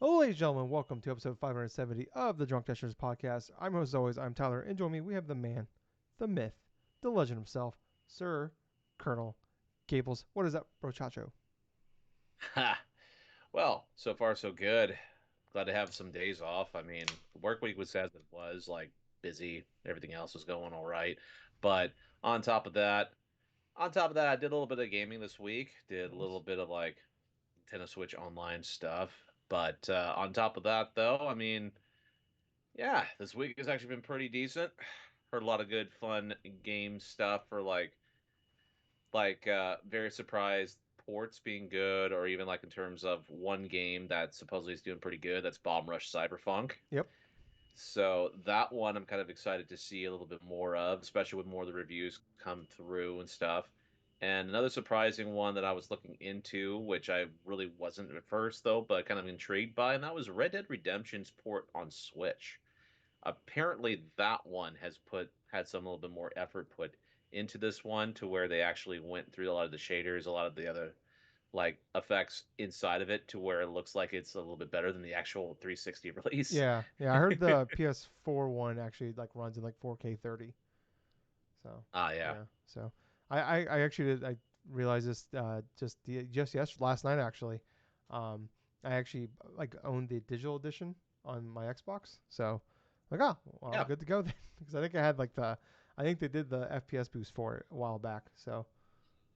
Hello, ladies and gentlemen. Welcome to episode 570 of the DrunkNerds podcast. I'm host, as always. I'm Tyler, and join me, we have the man, the myth, the legend himself, Sir Colonel Gables. What is up, brochacho? Ha. Well, so far so good. Glad to have some days off. I mean, the work week was as it was, like busy. Everything else was going all right. But on top of that, I did a little bit of gaming this week. Did a little Nice. bit of like Nintendo Switch online stuff. But on top of that, though, I mean, yeah, this week has actually been pretty decent. Heard a lot of good, fun game stuff for very surprised ports being good, or even like in terms of one game that supposedly is doing pretty good. That's Bomb Rush Cyberpunk. Yep. So that one I'm kind of excited to see a little bit more of, especially with more of the reviews come through and stuff. And another surprising one that I was looking into, which I really wasn't at first though, but kind of intrigued by, and that was Red Dead Redemption's port on Switch. Apparently that one has put had some a little bit more effort put into this one to where they actually went through a lot of the shaders, a lot of the other like effects inside of it to where it looks like it's a little bit better than the actual 360 release. Yeah. I heard the PS4 one actually like runs in like 4K 30. So Ah, yeah. yeah. So I actually I realized this just yes last night actually. Um, I actually like owned the digital edition on my Xbox. So like well, I'm Yeah. good to go then because I think I had like I think they did the FPS boost for it a while back. So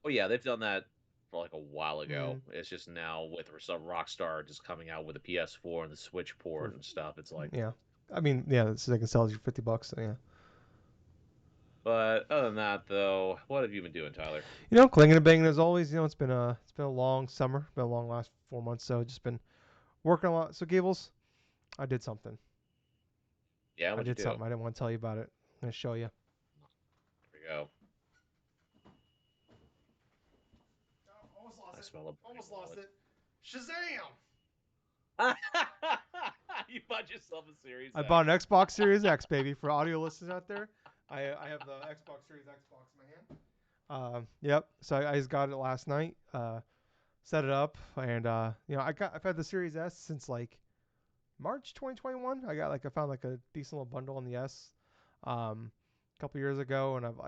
Oh yeah, they've done that for like a while mm, ago. It's just now with some Rockstar just coming out with a PS4 and the Switch port for and stuff. It's like, yeah, I mean yeah, this they can sell you $50. So yeah, but other than that though, what have you been doing, Tyler? clinging and banging as always. It's been a long summer, been a long last 4 months. So just been working a lot. So Gables, I did something. Yeah, I what'd you did do? something. I didn't want to tell you about it. I'm gonna show you. There we go. Almost lost I it. smell a burning Almost lost wallet. it. Shazam! You bought yourself a Series I bought an X. Xbox Series X, baby, for audio listeners out there. I have the Xbox Series X box in my hand. Yep. So I just got it last night. Set it up, and I've had the Series S since like March 2021. I found like a decent little bundle on the S, a couple years ago, and I don't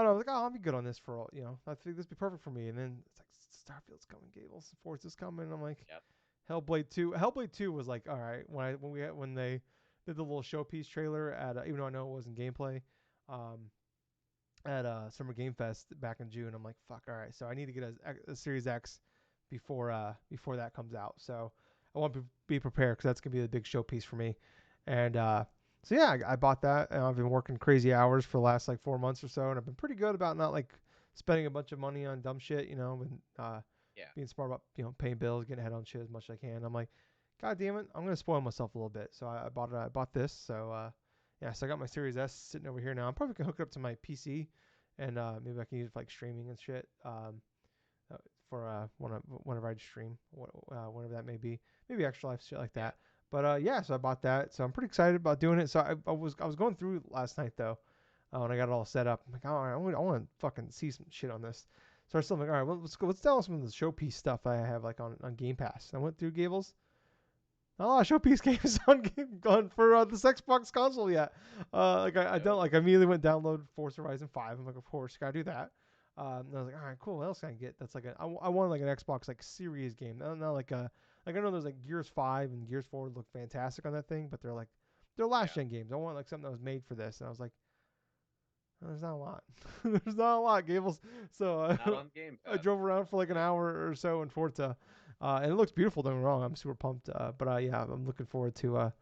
know, I was like, oh, I'll be good on this for all, I think this would be perfect for me. And then it's like Starfield's coming, Gables, Forza's coming. And I'm like, Yep. Hellblade 2. Hellblade 2 was like, all right, when they did the little showpiece trailer at even though I know it wasn't gameplay, um, at Summer Game Fest back in June. I'm like, fuck, all right. So I need to get a Series X before that comes out. So I want to be prepared because that's gonna be the big showpiece for me. And so yeah, I bought that, and I've been working crazy hours for the last like 4 months or so, and I've been pretty good about not like spending a bunch of money on dumb shit, and Yeah. being smart about paying bills, getting ahead on shit as much as I can. I'm like, God damn it, I'm gonna spoil myself a little bit. So I bought it. I bought this. So yeah, so I got my Series S sitting over here now. I'm probably gonna hook it up to my PC, and maybe I can use it for like streaming and shit. For whenever I stream, whenever that may be, maybe extra life shit like Yeah. that. But yeah, so I bought that. So I'm pretty excited about doing it. So I was going through last night though, when I got it all set up. I'm like, all right, I want to fucking see some shit on this. So I was like, all right, well, let's go. Let's tell some of the showpiece stuff I have like on Game Pass. I went through Gables. Not a lot of showpiece games on for this Xbox console yet. I don't No. like. I immediately went download Forza Horizon 5. I'm like, of course, gotta do that. And I was like, all right, cool. What else can I get? That's like I want like an Xbox like series game. Not like a like I know there's like Gears 5 and Gears 4 look fantastic on that thing, but they're last Yeah. gen games. I want like something that was made for this. And I was like, there's not a lot. There's not a lot, Gables. So Not on Game I Pass. drove around for like an hour or so in Forza, and it looks beautiful. Don't get me wrong. I'm super pumped. But yeah, I'm looking forward to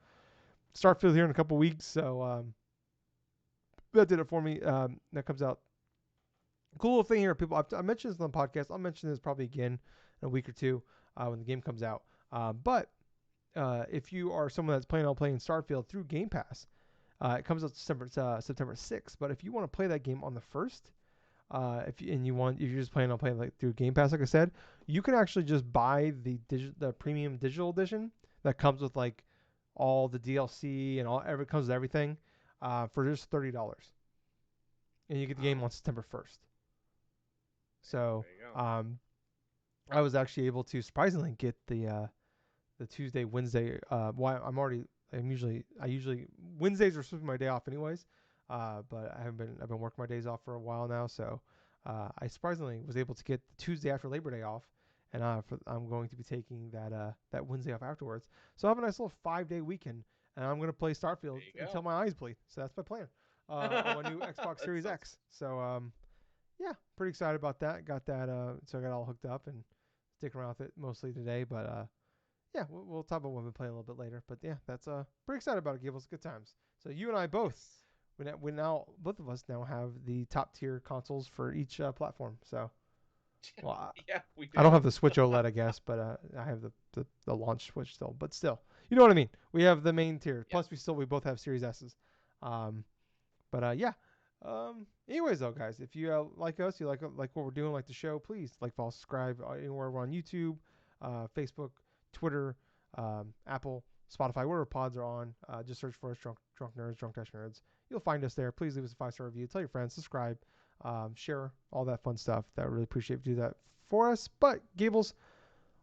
Starfield here in a couple weeks. So that did it for me. That comes out. Cool little thing here, people. I mentioned this on the podcast. I'll mention this probably again in a week or two when the game comes out. But if you are someone that's planning on playing Starfield through Game Pass, it comes out September 6th. But if you want to play that game on the first, if you're just planning on playing like through Game Pass, like I said, you can actually just buy the premium digital edition that comes with like all the DLC and comes with everything for just $30, and you get the game Wow. on September 1st. So There you go. I was actually able to surprisingly get the Tuesday, Wednesday. Why I usually Wednesdays are supposed to be my day off anyways. But I've been working my days off for a while now, so I surprisingly was able to get the Tuesday after Labor Day off, and I'm going to be taking that Wednesday off afterwards. So I have a nice little 5-day weekend, and I'm going to play There Starfield you until my eyes bleed. So that's my plan on my new Xbox That Series sounds X. So yeah, pretty excited about that. Got that, so I got all hooked up and sticking around with it mostly today. But yeah, we'll talk about what we've been playing a little bit later. But yeah, that's pretty excited about it. Gables, good times. So you and I both, yes. we now both of us now have the top tier consoles for each platform. So well, Yeah, we I don't do. have the Switch OLED, I guess, but I have the launch Switch still. But still, you know what I mean. We have the main tier. Yeah. Plus, we both have Series S's. Um, but yeah. Anyways, though, guys, if you like us, you like what we're doing, like the show, please like, follow, subscribe anywhere we're on YouTube, Facebook, Twitter, Apple, Spotify, wherever pods are on. Just search for us, Drunk Nerds, Drunk Nerds. You'll find us there. Please leave us a 5-star review. Tell your friends, subscribe, share, all that fun stuff. That really appreciate if you do that for us. But Gables,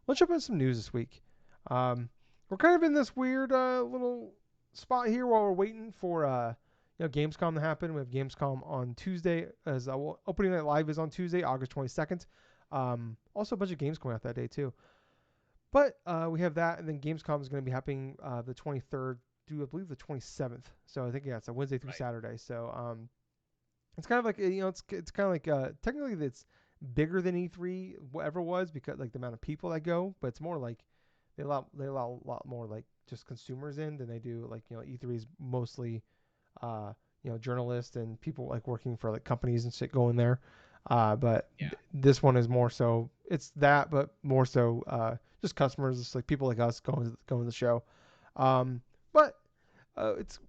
let's jump into some news this week. We're kind of in this weird little spot here while we're waiting for Gamescom to happen. We have Gamescom on Tuesday, as opening night live is on Tuesday, August 22nd. Also a bunch of games coming out that day too. But we have that, and then Gamescom is going to be happening the 23rd through, I believe, the 27th. So I think it's a Wednesday through Right. Saturday. So it's kind of like it's kind of like technically it's bigger than E3 ever was, because like the amount of people that go, but it's more like they allow a lot more like just consumers in than they do like E3 is mostly journalists and people like working for like companies and shit going there. But Yeah. this one is more so it's that, but more so just customers, just like people like us going to the show. But it's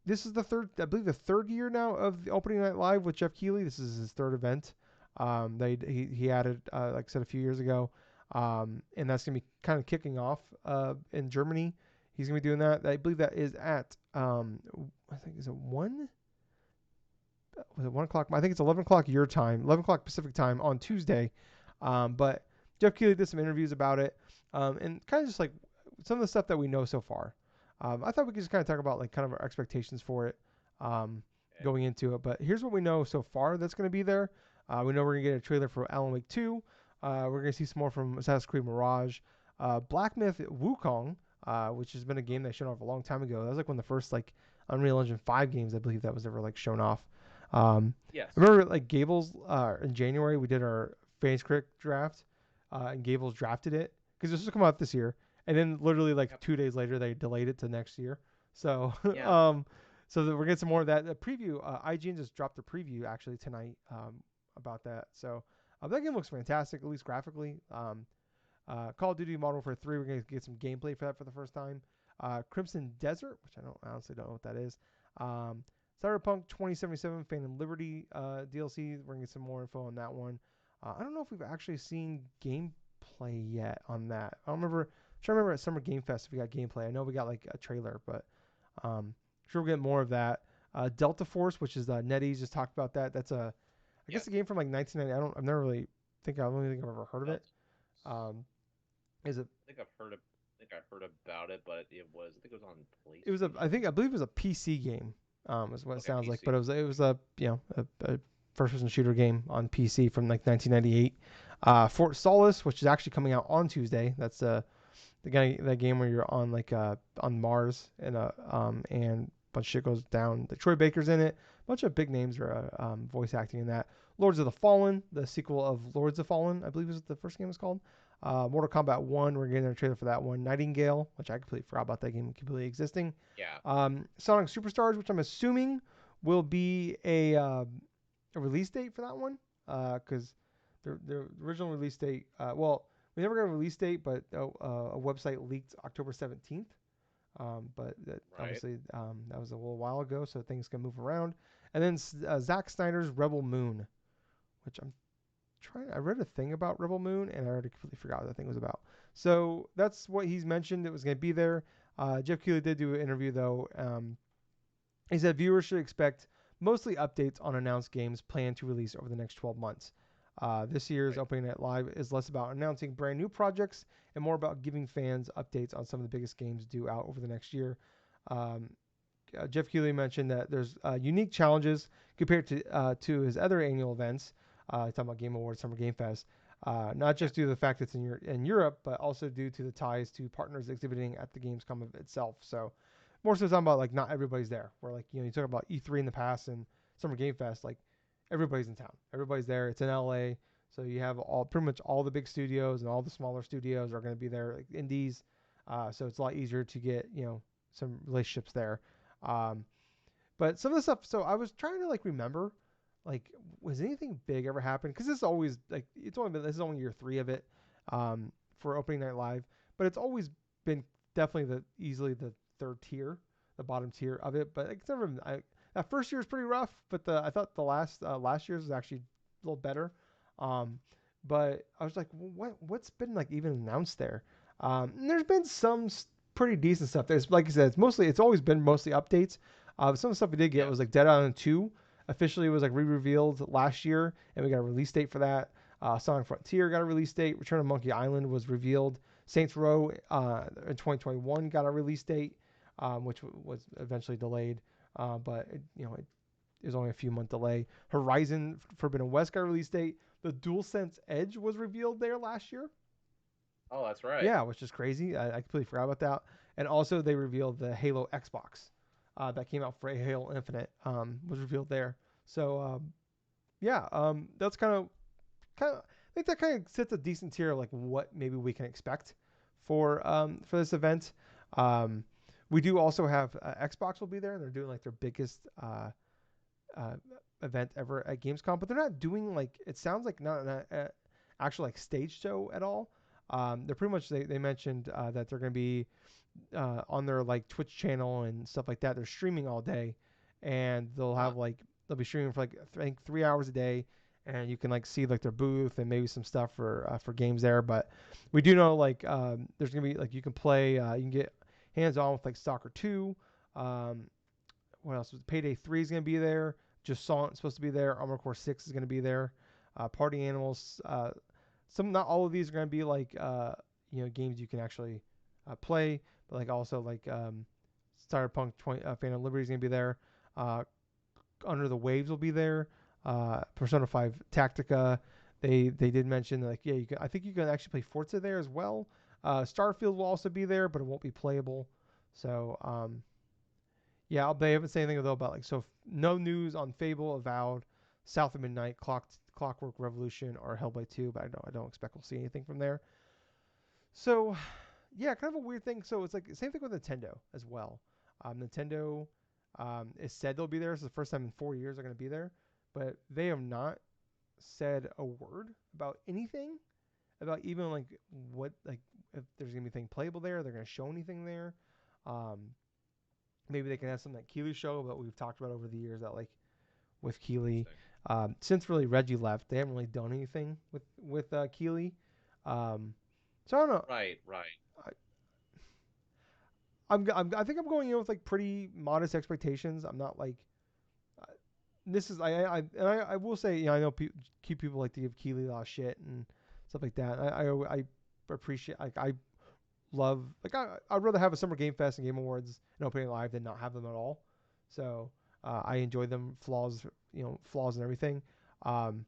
this is the third, I believe, the third year now of the opening night live with Jeff Keighley. This is his third event. He added like I said a few years ago, and that's gonna be kind of kicking off in Germany. He's gonna be doing that. I believe that is at I think is it 1? Was it 1 o'clock? I think it's 11 o'clock your time, 11 o'clock Pacific time on Tuesday. But Jeff Keighley did some interviews about it, and kind of just like some of the stuff that we know so far. I thought we could just kind of talk about like kind of our expectations for it Okay. going into it. But here's what we know so far that's going to be there. We know we're going to get a trailer for Alan Wake 2. We're going to see some more from Assassin's Creed Mirage. Black Myth Wukong, which has been a game they showed off a long time ago. That was like one of the first like Unreal Engine 5 games I believe that was ever like shown off. I Yes. remember like Gables in January we did our Fans Critic draft, and Gables drafted it because this was come out this year, and then literally like Yep. 2 days later they delayed it to next year. So Yeah. so that we're getting some more of that. The preview, IGN just dropped a preview actually tonight about that. So that game looks fantastic, at least graphically. Call of Duty Modern Warfare 3, we're gonna get some gameplay for that for the first time. Crimson Desert, which I honestly don't know what that is. Um, Cyberpunk 2077 Phantom Liberty DLC. We're gonna get some more info on that one. I don't know if we've actually seen gameplay yet on that. I don't remember. I'm trying to remember at Summer Game Fest if we got gameplay. I know we got like a trailer, but sure we'll get more of that. Delta Force, which is NetEase just talked about that. That's I guess Yes. a game from like 1990. I've never really I don't think I've ever heard of it. Felt. Um, is it? I think I've heard of. I think I heard about it, but it was. I think it was on It was PlayStation. I believe it was a PC game. Is what it Okay, sounds like, but PC. it was a a first person shooter game on PC from like 1998. Fort Solis, which is actually coming out on Tuesday. That's that game where you're on like on Mars and and a bunch of shit goes down. The Troy Baker's in it. A bunch of big names are voice acting in that. Lords of the Fallen, the sequel of Lords of Fallen, I believe is what the first game was called. Mortal Kombat 1, we're getting a trailer for that one. Nightingale, which I completely forgot about that game completely existing. Yeah. Sonic Superstars, which I'm assuming will be a release date for that one, because the original release date, well, we never got a release date, but a website leaked October 17th. But Right. obviously that was a little while ago, so things can move around. And then Zack Snyder's Rebel Moon, which I read a thing about Rebel Moon and I already completely forgot what that thing was about. So that's what he's mentioned. It was going to be there. Jeff Keighley did do an interview though. He said viewers should expect mostly updates on announced games planned to release over the next 12 months. This year's Right. Opening Night Live is less about announcing brand new projects and more about giving fans updates on some of the biggest games due out over the next year. Um, Jeff Keighley mentioned that there's unique challenges compared to his other annual events. Talking about Game Awards, Summer Game Fest. Not Yeah. just due to the fact it's in Europe, but also due to the ties to partners exhibiting at the Gamescom itself. So more so talking about like not everybody's there. Where like you talk about E3 in the past and Summer Game Fest, like everybody's in town, everybody's there. It's in LA, so you have all pretty much all the big studios and all the smaller studios are going to be there, like indies. So it's a lot easier to get some relationships there. Um, but some of the stuff. So I was trying to like remember, like was anything big ever happened? Because this is always like this is only year three of it for Opening Night Live, but it's always been definitely the easily the third tier, the bottom tier of it. But like, it's never that first year was pretty rough, but I thought the last year's was actually a little better. Um, but I was like, what's been like even announced there? And there's been some pretty decent stuff. There's like I said, it's always been mostly updates. Some of the stuff we did get Yeah. was like Dead Island 2 officially was like re-revealed last year, and we got a release date for that. Sonic Frontier got a release date. Return of Monkey Island was revealed. Saints Row in 2021 got a release date, which was eventually delayed, but it was only a few month delay. Horizon Forbidden West got a release date. The DualSense Edge was revealed there last year. Oh, that's right. Yeah, which is crazy. I completely forgot about that. And also, they revealed the Halo Xbox that came out for Halo Infinite was revealed there. So yeah, that's kind of. I think that kind of sets a decent tier of like what maybe we can expect for this event. Um, we do also have Xbox will be there. They're doing like their biggest uh, event ever at Gamescom, but they're not doing like it sounds like not an actual like stage show at all. They're pretty much they mentioned that they're going to be on their like Twitch channel and stuff like that. They're streaming all day, and Huh. they'll be streaming for like I think 3 hours a day, and you can like see like their booth and maybe some stuff for games there. But we do know like there's gonna be like you can play you can get hands on with like Soccer 2. Um, what else? Payday 3 is gonna be there. Just Song supposed to be there. Armored Core 6 is gonna be there. Party Animals. Some not all of these are gonna be like games you can actually play, but like also like Cyberpunk 20, Phantom Liberty is gonna be there. Uh, Under the Waves will be there. Persona 5 Tactica. They did mention like yeah I think you can actually play Forza there as well. Starfield will also be there, but it won't be playable. So yeah, they haven't said anything though about like so no news on Fable, Avowed, South of Midnight, Clockwork Revolution, or Hellblade 2, but I don't expect we'll see anything from there. So yeah, kind of a weird thing. So it's like same thing with Nintendo as well. Nintendo is said they'll be there. It's the first time in 4 years they're going to be there, but they have not said a word about anything about even like what like if there's going to be anything playable there. They're going to show anything there. Um, Maybe they can have something like Keeley show, but we've talked about over the years that like with Keeley, Interesting. since really Reggie left, they haven't really done anything with Keeley. Um, so I don't know. Right. Right. I, I think I'm going in with like pretty modest expectations. I'm not like uh, this is I will say I know keep people like to give Keeley a lot of shit and stuff like that. I appreciate like I love like I'd rather have a Summer Game Fest and Game Awards and Opening Live than not have them at all. So I enjoy them flaws and everything. Um,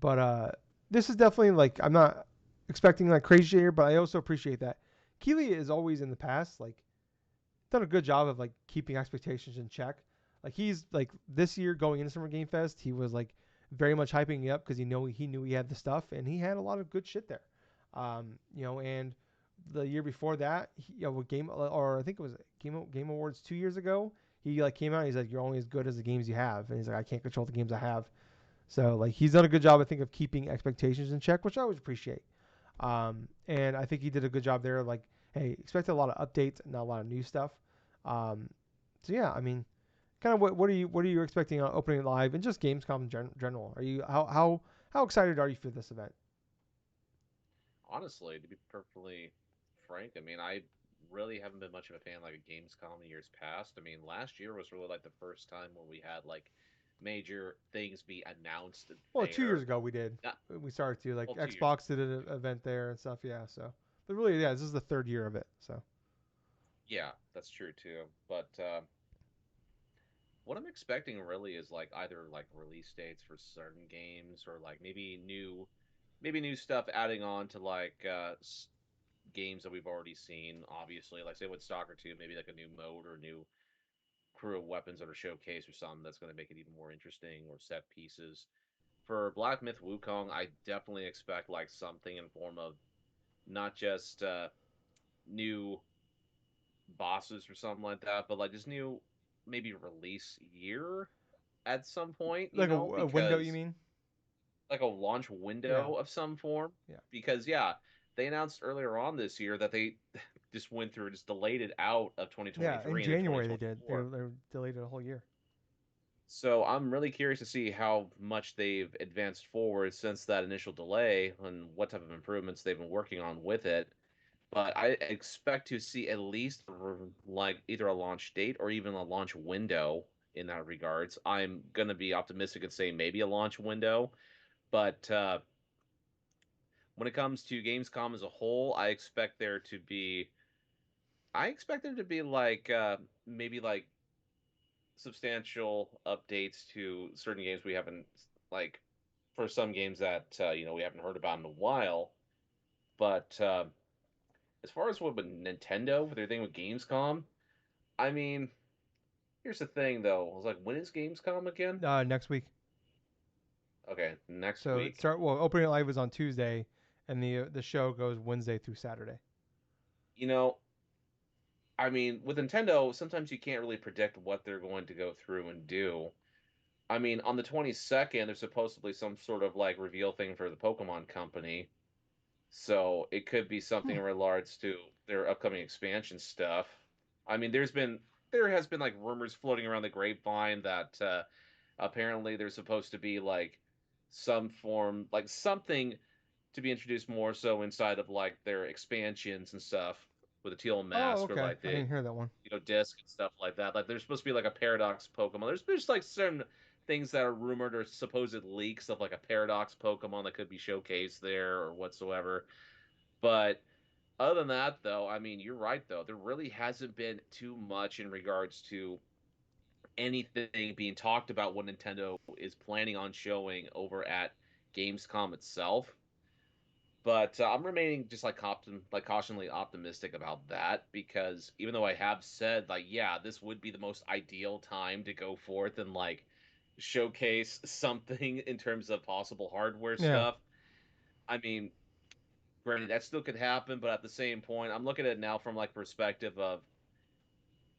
but this is definitely like I'm not expecting like crazy here, but I also appreciate that Keeley is always in the past like done a good job of like keeping expectations in check. Like he's like this year going into Summer Game Fest, he was like very much hyping me up because he knew he had the stuff and he had a lot of good shit there. And the year before that, with game or I think it was Game Awards 2 years ago, he like came out. And he's like, "You're only as good as the games you have," and he's like, "I can't control the games I have." So like he's done a good job, I think, of keeping expectations in check, which I always appreciate. And I think he did a good job there. Like, hey, expect a lot of updates, not a lot of new stuff. Um, so yeah, I mean, kind of what are you expecting on opening live and just Gamescom in general? Are you how excited are you for this event? Honestly, to be perfectly frank, I mean, I really haven't been much of a fan like a Gamescom in years past. I mean, last year was really like the first time where we had like major things be announced Well, 2 years there. ago we did. Not We started to like well, 2 years Xbox ago. did an event there and stuff. Yeah. So, but really, yeah, this is the third year of it. So. Yeah, that's true too. But what I'm expecting really is like either like release dates for certain games or like maybe new stuff adding on to like games that we've already seen. Obviously, like say with Stalker 2, maybe like a new mode or new crew of weapons that are showcased or something that's going to make it even more interesting or set pieces. For Black Myth Wukong, I definitely expect like something in form of not just new bosses or something like that, but like just new maybe release year at some point, Like a window, you because mean? like a launch Yeah. window of some form. Yeah. Because yeah, they announced earlier on this year that they just delayed it out of Yeah. In 2023 into January they did. They 2024. they delayed it a whole year. So I'm really curious to see how much they've advanced forward since that initial delay and what type of improvements they've been working on with it. But I expect to see at least like either a launch date or even a launch window in that regards. I'm gonna be optimistic and say maybe a launch window, but when it comes to Gamescom as a whole, I expect there to be like maybe like substantial updates to certain games we haven't like for some games that we haven't heard about in a while. But as far as what with Nintendo, with their thing with Gamescom, I mean, here's the thing though. I was like, when is Gamescom again? Next week. Okay, next So week. opening live is on Tuesday, and the show goes Wednesday through Saturday. You know, I mean, with Nintendo, sometimes you can't really predict what they're going to go through and do. I mean, on the 22nd, there's supposedly some sort of like reveal thing for the Pokemon Company. So it could be something Hmm. in regards to their upcoming expansion stuff. I mean, there has been like rumors floating around the grapevine that apparently there's supposed to be like some form, like something to be introduced more so inside of like their expansions and stuff with a teal Oh, mask or okay. like I the didn't hear that one. disc and stuff like that. Like there's supposed to be like a paradox Pokemon. There's like certain things that are rumored or supposed leaks of like a paradox Pokemon that could be showcased there or whatsoever. But other than that, though, I mean, you're right, though. There really hasn't been too much in regards to anything being talked about what Nintendo is planning on showing over at Gamescom itself. But I'm remaining just like cautionally optimistic about that because even though I have said like, yeah, this would be the most ideal time to go forth and like showcase something in terms of possible hardware Yeah, stuff. I mean, granted, that still could happen, but at the same point, I'm looking at it now from like perspective of,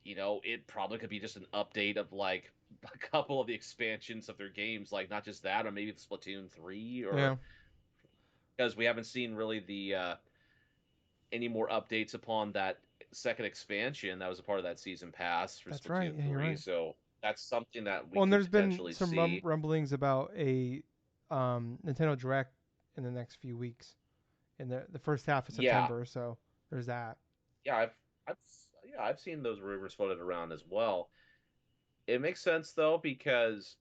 it probably could be just an update of like a couple of the expansions of their games, like not just that, or maybe it's Splatoon 3, or yeah, because we haven't seen really the any more updates upon that second expansion that was a part of that season pass for that's right. Splatoon Yeah, you're 3. right. So that's something that we Well, and could there's been potentially some see. rumblings about a Nintendo Direct in the next few weeks, in the first half of Yeah, September. So there's that. yeah, I've I've seen those rumors floated around as well. It makes sense though because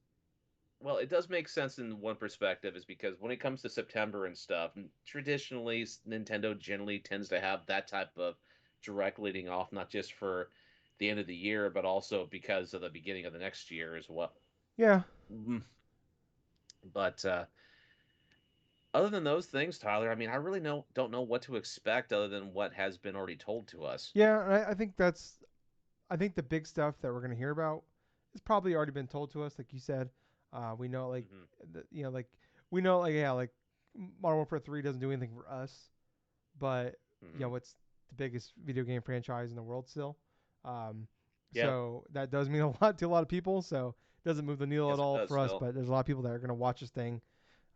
well, it does make sense in one perspective, is because when it comes to September and stuff, traditionally Nintendo generally tends to have that type of direct leading off, not just for the end of the year, but also because of the beginning of the next year as well. Yeah, Mm. But other than those things, Tyler, I mean, I really don't know what to expect other than what has been already told to us. yeah. And I think I think the big stuff that we're gonna hear about has probably already been told to us, like you said. We know like Hmm. like we know like yeah like Modern Warfare 3 doesn't do anything for us, but Hmm. it's the biggest video game franchise in the world still. Um, Yeah. so that does mean a lot to a lot of people. So it doesn't move the needle at Yes, it all does for us, still. but there's a lot of people that are going to watch this thing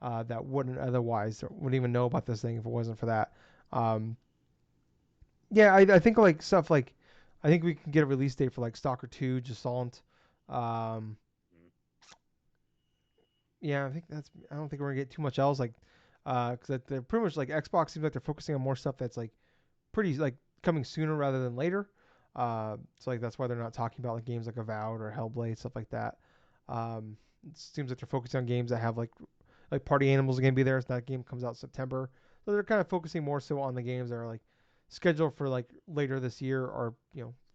that wouldn't otherwise or wouldn't even know about this thing if it wasn't for that. Um, yeah, I think like stuff like I think we can get a release date for like Stalker 2, Jasant. Um, Mhm. yeah, I think that's. I don't think we're gonna get too much else like because they're pretty much like Xbox seems like they're focusing on more stuff that's like pretty like coming sooner rather than later. So like that's why they're not talking about like games like Avowed or Hellblade stuff like that. Um, It seems like they're focusing on games that have like Party Animals are gonna be there. So that game comes out in September. So they're kind of focusing more so on the games that are like scheduled for like later this year, or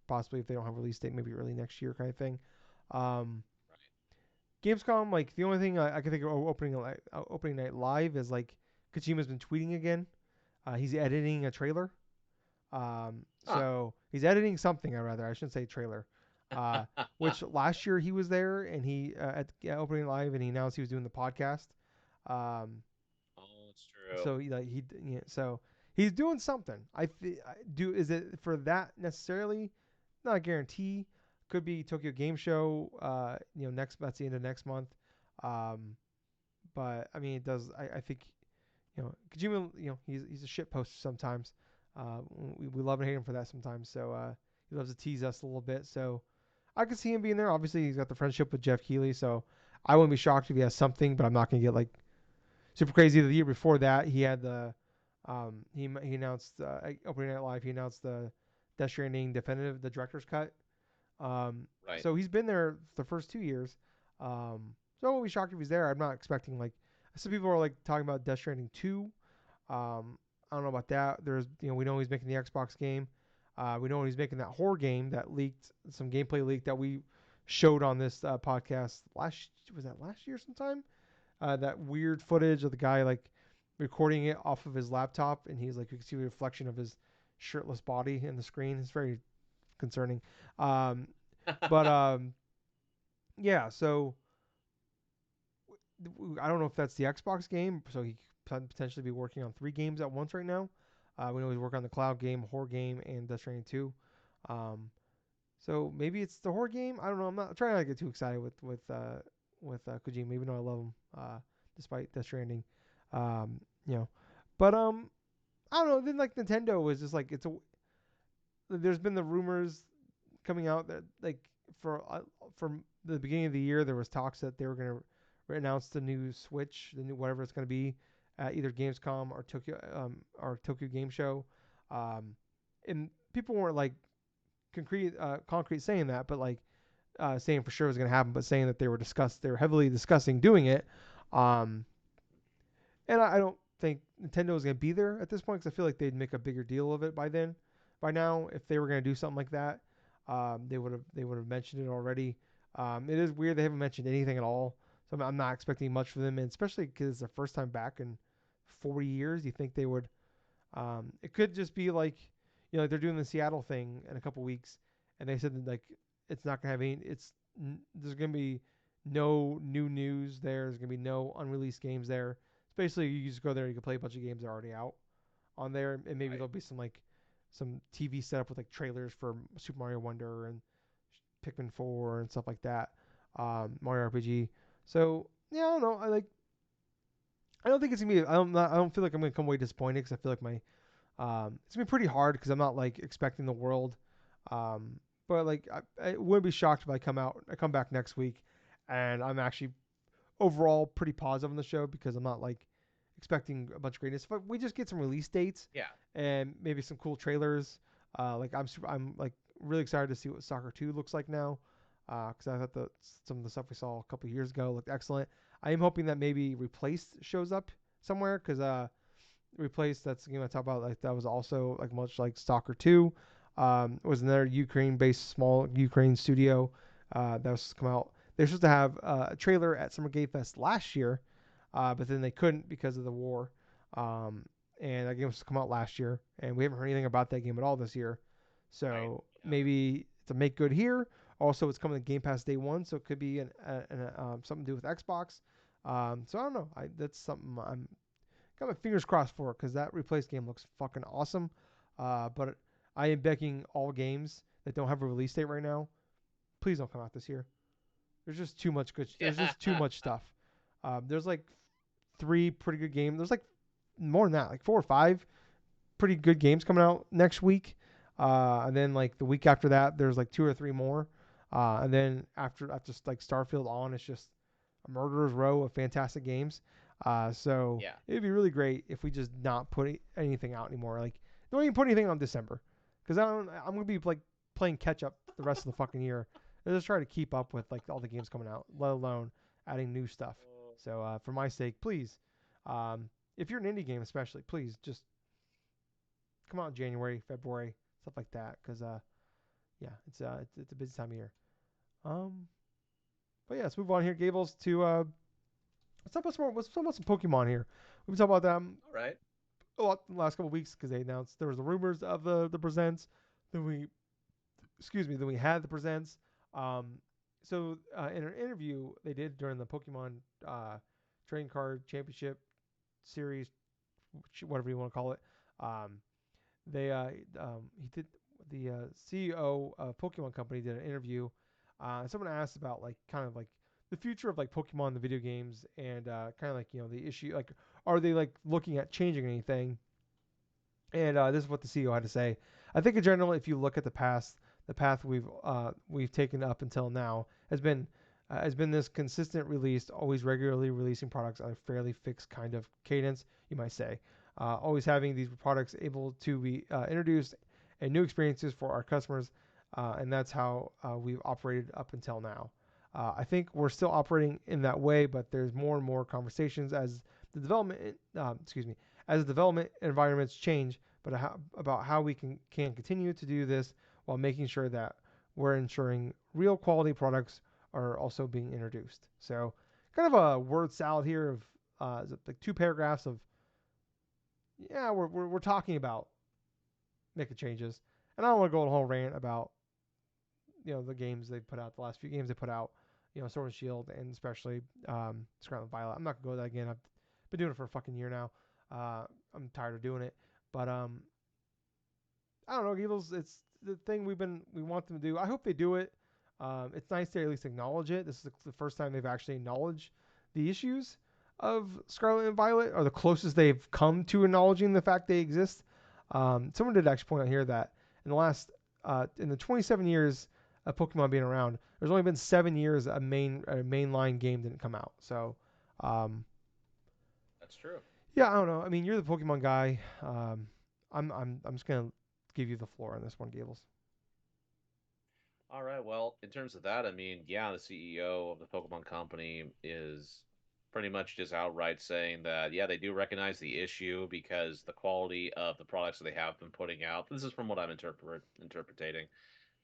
possibly if they don't have a release date, maybe early next year kind of thing. Um, Gamescom, like the only thing I can think of opening night live is like Kojima's been tweeting again. He's editing a trailer. Huh. So he's editing something. I shouldn't say trailer. Uh, which last year he was there and he at opening live and he announced he was doing the podcast. Um, Oh, it's true. so so he's doing something. Do is it for that necessarily? Not a guarantee. Could be Tokyo Game Show. Next that's the end of next month. Um, but I mean, it does. I think Kojima. He's a shit poster sometimes. We love and hate him for that sometimes. So he loves to tease us a little bit. So I could see him being there. Obviously, he's got the friendship with Jeff Keighley. So I wouldn't be shocked if he has something. But I'm not gonna get like super crazy. The year before that, he had he announced opening night live. He announced the Death Stranding definitive, the director's cut. Right. So he's been there the first 2 years. So I won't be shocked if he's there. I'm not expecting like some people are like talking about Death Stranding 2. I don't know about that. We know he's making the Xbox game. We know he's making that horror game that leaked, some gameplay leak that we showed on this podcast last year sometime. That weird footage of the guy like recording it off of his laptop, and he's like, you can see the reflection of his shirtless body in the screen. It's very concerning. Um, but yeah, so I don't know if that's the Xbox game, so he could potentially be working on 3 games at once right now. We know he's working on the cloud game, horror game, and Death Stranding 2. Um, so maybe it's the horror game. I don't know. I'm not trying not to get too excited with Kojima, even though I love him, despite Death Stranding. Um, you know, but I don't know. Then like Nintendo was just like there's been the rumors coming out that like for from the beginning of the year there was talks that they were going to announce the new Switch, the new whatever it's going to be, at either Gamescom or Tokyo Game Show, and people weren't like concrete saying that, but like saying for sure it was going to happen, but saying that they were heavily discussing doing it. Um, and I don't think Nintendo is going to be there at this point because I feel like they'd make a bigger deal of it by now. If they were going to do something like that, they would have mentioned it already. It is weird they haven't mentioned anything at all, so I'm not expecting much from them, and especially because it's their first time back in 40 years. You think they would? It could just be like, like they're doing the Seattle thing in a couple weeks, and they said that like it's not gonna have any. There's gonna be no new news there. There's gonna be no unreleased games there. It's basically you just go there, you can play a bunch of games that are already out on there, and maybe Right. there'll be some TV setup with like trailers for Super Mario Wonder and Pikmin 4 and stuff like that. Mario RPG. So yeah, I don't know. I don't think it's gonna be. I don't feel like I'm gonna come away disappointed because I feel like my it's gonna be pretty hard because I'm not like expecting the world. Um, but like I wouldn't be shocked if I come back next week, and I'm actually overall pretty positive on the show because I'm not like expecting a bunch of greatness. But we just get some release dates Yeah. and maybe some cool trailers. I'm like really excited to see what Soccer 2 looks like now. Because I thought some of the stuff we saw a couple years ago looked excellent. I am hoping that maybe Replaced shows up somewhere because Replaced, that's the game I talked about. Like that was also like much like Stalker 2. Was another Ukraine-based small Ukraine studio that was come out. They're supposed to have a trailer at Summer Game Fest last year, but then they couldn't because of the war. Um, and that game was to come out last year, and we haven't heard anything about that game at all this year. Right. So Yeah. maybe it's a make good here. Also, it's coming to Game Pass day one, so it could be something to do with Xbox. So I don't know. That's something I'm got my fingers crossed for because that Replaced game looks fucking awesome. But I am begging all games that don't have a release date right now, please don't come out this year. There's just too much good. There's Yeah. just too much stuff. There's like 3 pretty good games. There's like more than that, like 4 or 5 pretty good games coming out next week. And then like the week after that, there's like 2 or 3 more. And then after like Starfield on, it's just a murderer's row of fantastic games. So Yeah. it'd be really great if we just not put anything out anymore. Like don't even put anything on December, because I'm gonna be like playing catch up the rest of the fucking year. And just try to keep up with like all the games coming out, let alone adding new stuff. So for my sake, please, if you're an indie game especially, please just come out in January, February, stuff like that, because yeah, it's a busy time of year. Um, but yeah, let's move on here, Gables, to let's talk about some more. Let's talk about some Pokemon here. We've been talking about them All right. a lot in the last couple of weeks because they announced there was the rumors of the presents. Then we, excuse me, then we had the presents. Um, in an interview they did during the Pokemon Trading Card Championship Series, whatever you want to call it, um, they he did the CEO of Pokemon Company did an interview. Someone asked about like kind of like the future of like Pokemon the video games and kind of like the issue like are they like looking at changing anything? And this is what the CEO had to say. I think in general, if you look at the path we've taken up until now has been this consistent release, always regularly releasing products on a fairly fixed kind of cadence, you might say. Always having these products able to be introduced and new experiences for our customers, and that's how we've operated up until now. I think we're still operating in that way, but there's more and more conversations as the development, excuse me, as the development environments change, but about how we can continue to do this while making sure that we're ensuring real quality products are also being introduced. So, kind of a word salad here of like two paragraphs of yeah, we're talking about making changes, and I don't want to go on a whole rant about the games they put out, the last few games they put out, Sword and Shield, and especially Scarlet and Violet. I'm not gonna go that again. I've been doing it for a fucking year now. I'm tired of doing it, but I don't know, Gables. It's the thing we want them to do. I hope they do it. It's nice to at least acknowledge it. This is the first time they've actually acknowledged the issues of Scarlet and Violet, or the closest they've come to acknowledging the fact they exist. Someone did actually point out here that in the 27 years of Pokemon being around, there's only been 7 years a mainline game didn't come out. So, um, That's true. yeah, I don't know. I mean, you're the Pokemon guy. I'm just gonna give you the floor on this one, Gables. All right. Well, in terms of that, I mean, yeah, the CEO of the Pokemon Company is pretty much just outright saying that, yeah, they do recognize the issue because the quality of the products that they have been putting out. This is from what I'm interpreting.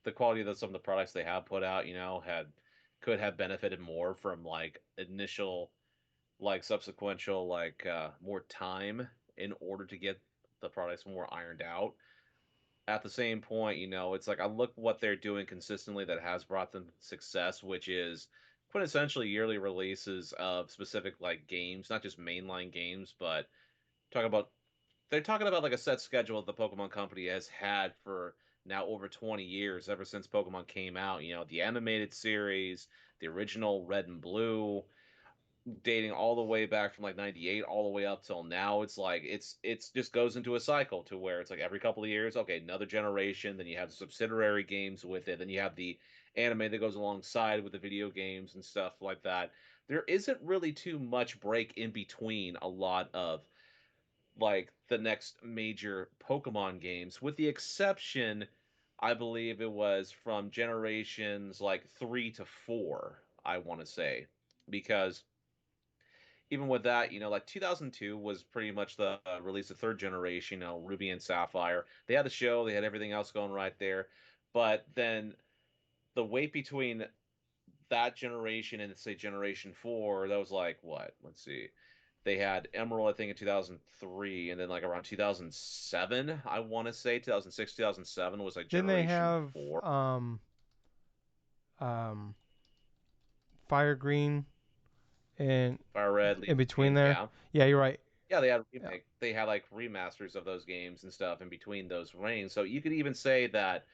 The quality of some of the products they have put out, had could have benefited more from like initial, like subsequential, like more time in order to get the products more ironed out. At the same point, it's like I look what they're doing consistently that has brought them success, which is quintessentially yearly releases of specific like games, not just mainline games, but talk about they're talking about like a set schedule that the Pokemon Company has had for now over 20 years, ever since Pokemon came out. The animated series, the original Red and Blue, dating all the way back from like 98 all the way up till now. It's like it's just goes into a cycle to where it's like every couple of years, okay, another generation, then you have subsidiary games with it, then you have the anime that goes alongside with the video games and stuff like that. There isn't really too much break in between a lot of like the next major Pokemon games, with the exception, I believe it was from generations like 3 to 4, I want to say, because even with that, like 2002 was pretty much the release of third generation, Ruby and Sapphire. They had the show, they had everything else going right there. But then the wait between that generation and say generation 4, that was like what? Let's see. They had Emerald, I think, in 2003, and then like around 2007, I want to say 2006, 2007 was like Then they generation have 4. um Fire Green and Fire Red, Leaf in between Green, there. yeah. Yeah, you're right. Yeah, they had Yeah, remake. They had like remasters of those games and stuff in between those reigns. So you could even say that,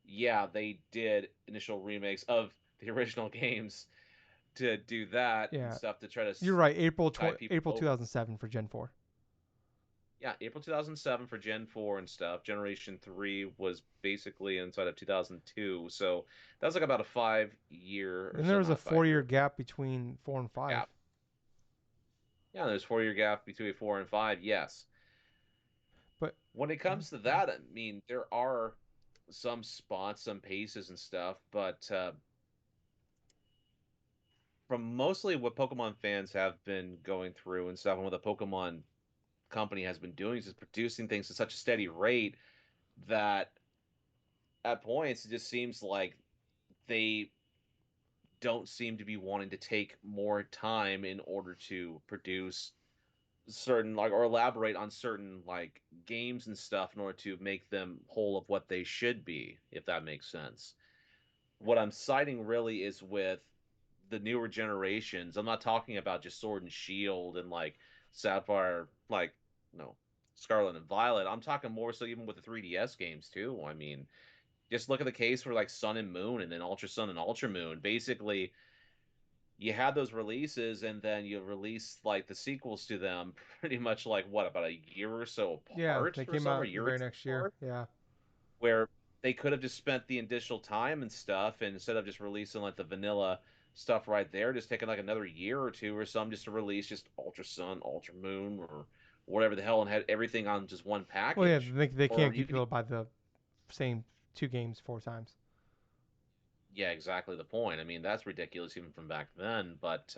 yeah, they did initial remakes of the original games to do that and yeah, stuff to try to you're right. tide people April over. 2007 for Gen 4. Yeah, April 2007 for Gen 4 and stuff. Generation 3 was basically inside of 2002. So that was like about a 5 year or Then there so, was not a a 5 4 year year gap between 4 and 5. gap. Yeah, there's 4 year gap between 4 and 5. Yes. But When it comes to that, I mean, there are some spots, some paces and stuff, but from mostly what Pokemon fans have been going through and stuff, and what the Pokemon company has been doing is just producing things at such a steady rate that at points it just seems like they don't seem to be wanting to take more time in order to produce certain like or elaborate on certain like games and stuff in order to make them whole of what they should be, if that makes sense. What I'm citing really is with the newer generations. I'm not talking about just Sword and Shield and like Sapphire, like no, Scarlet and Violet. I'm talking more so even with the 3DS games too. I mean, just look at the case for like Sun and Moon and then Ultra Sun and Ultra Moon. Basically, you had those releases and then you release like the sequels to them pretty much like what about a year or so Yeah, apart they or came some or a out the year or very two next year. apart Yeah. where they could have just spent the additional time and stuff and instead of just releasing like the vanilla stuff right there just taking like another year or two or some just to release just Ultra Sun, Ultra Moon, or whatever the hell and had everything on just one Well, yeah, package. they can't Or get you could people to buy the same two games four times. yeah, exactly the point. I mean, that's ridiculous even from back then, but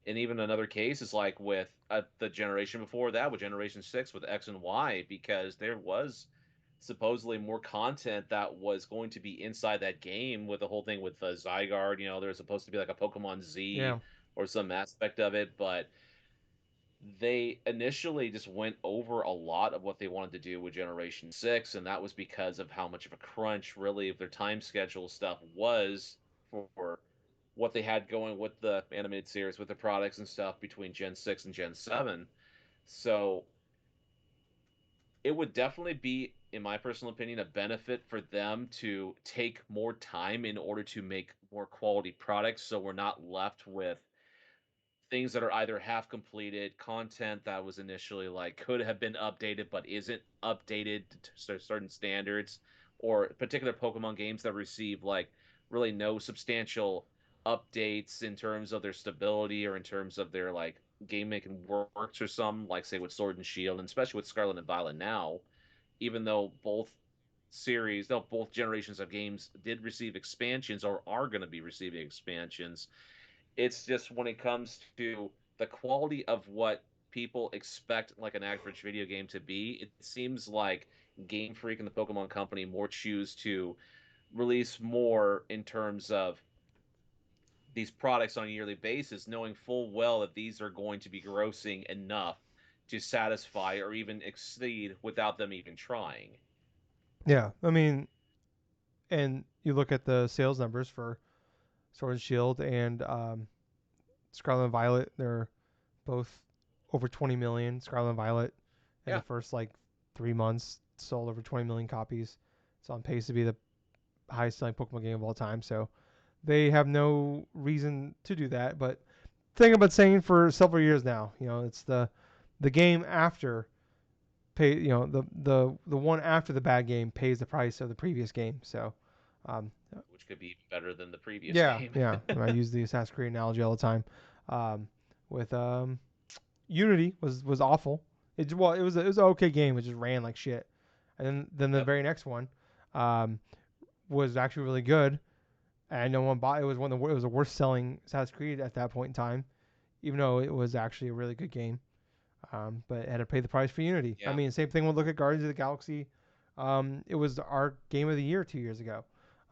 and even another case is like with the generation before that, with Generation 6, with X and Y, because there was supposedly more content that was going to be inside that game with the whole thing with Zygarde. There was supposed to be like a Pokemon Z Yeah. or some aspect of it, but they initially just went over a lot of what they wanted to do with Generation 6, and that was because of how much of a crunch, really, of their time schedule stuff was for what they had going with the animated series, with the products and stuff between Gen 6 and Gen 7. So it would definitely be, in my personal opinion, a benefit for them to take more time in order to make more quality products so we're not left with things that are either half completed, content that was initially like could have been updated but isn't updated to certain standards, or particular Pokemon games that receive like really no substantial updates in terms of their stability or in terms of their like game making works or some like say with Sword and Shield and especially with Scarlet and Violet now, even though both generations of games did receive expansions or are going to be receiving expansions, it's just when it comes to the quality of what people expect like an average video game to be, it seems like Game Freak and the Pokemon Company more choose to release more in terms of these products on a yearly basis, knowing full well that these are going to be grossing enough to satisfy or even exceed without them even trying. Yeah. I mean, and you look at the sales numbers for Sword and Shield and Scarlet and Violet. They're both over 20 million. Scarlet and Violet in the Yeah. first like 3 months sold over 20 million copies. It's on pace to be the highest selling Pokemon game of all time. So they have no reason to do that. But thing I've been saying for several years now, it's the game after pay, the one after the bad game pays the price of the previous game. So, um, Which could be better than the previous yeah, game. yeah. I use the Assassin's Creed analogy all the time. Um, with Unity was awful. It was an okay game. It just ran like shit. And then the Yep. very next one um, was actually really good, and no one bought. It was it was the worst selling Assassin's Creed at that point in time, even though it was actually a really good game. But it had to pay the price for Unity. I Yeah. mean, same thing. We'll look at Guardians of the Galaxy. It was our game of the year 2 years ago,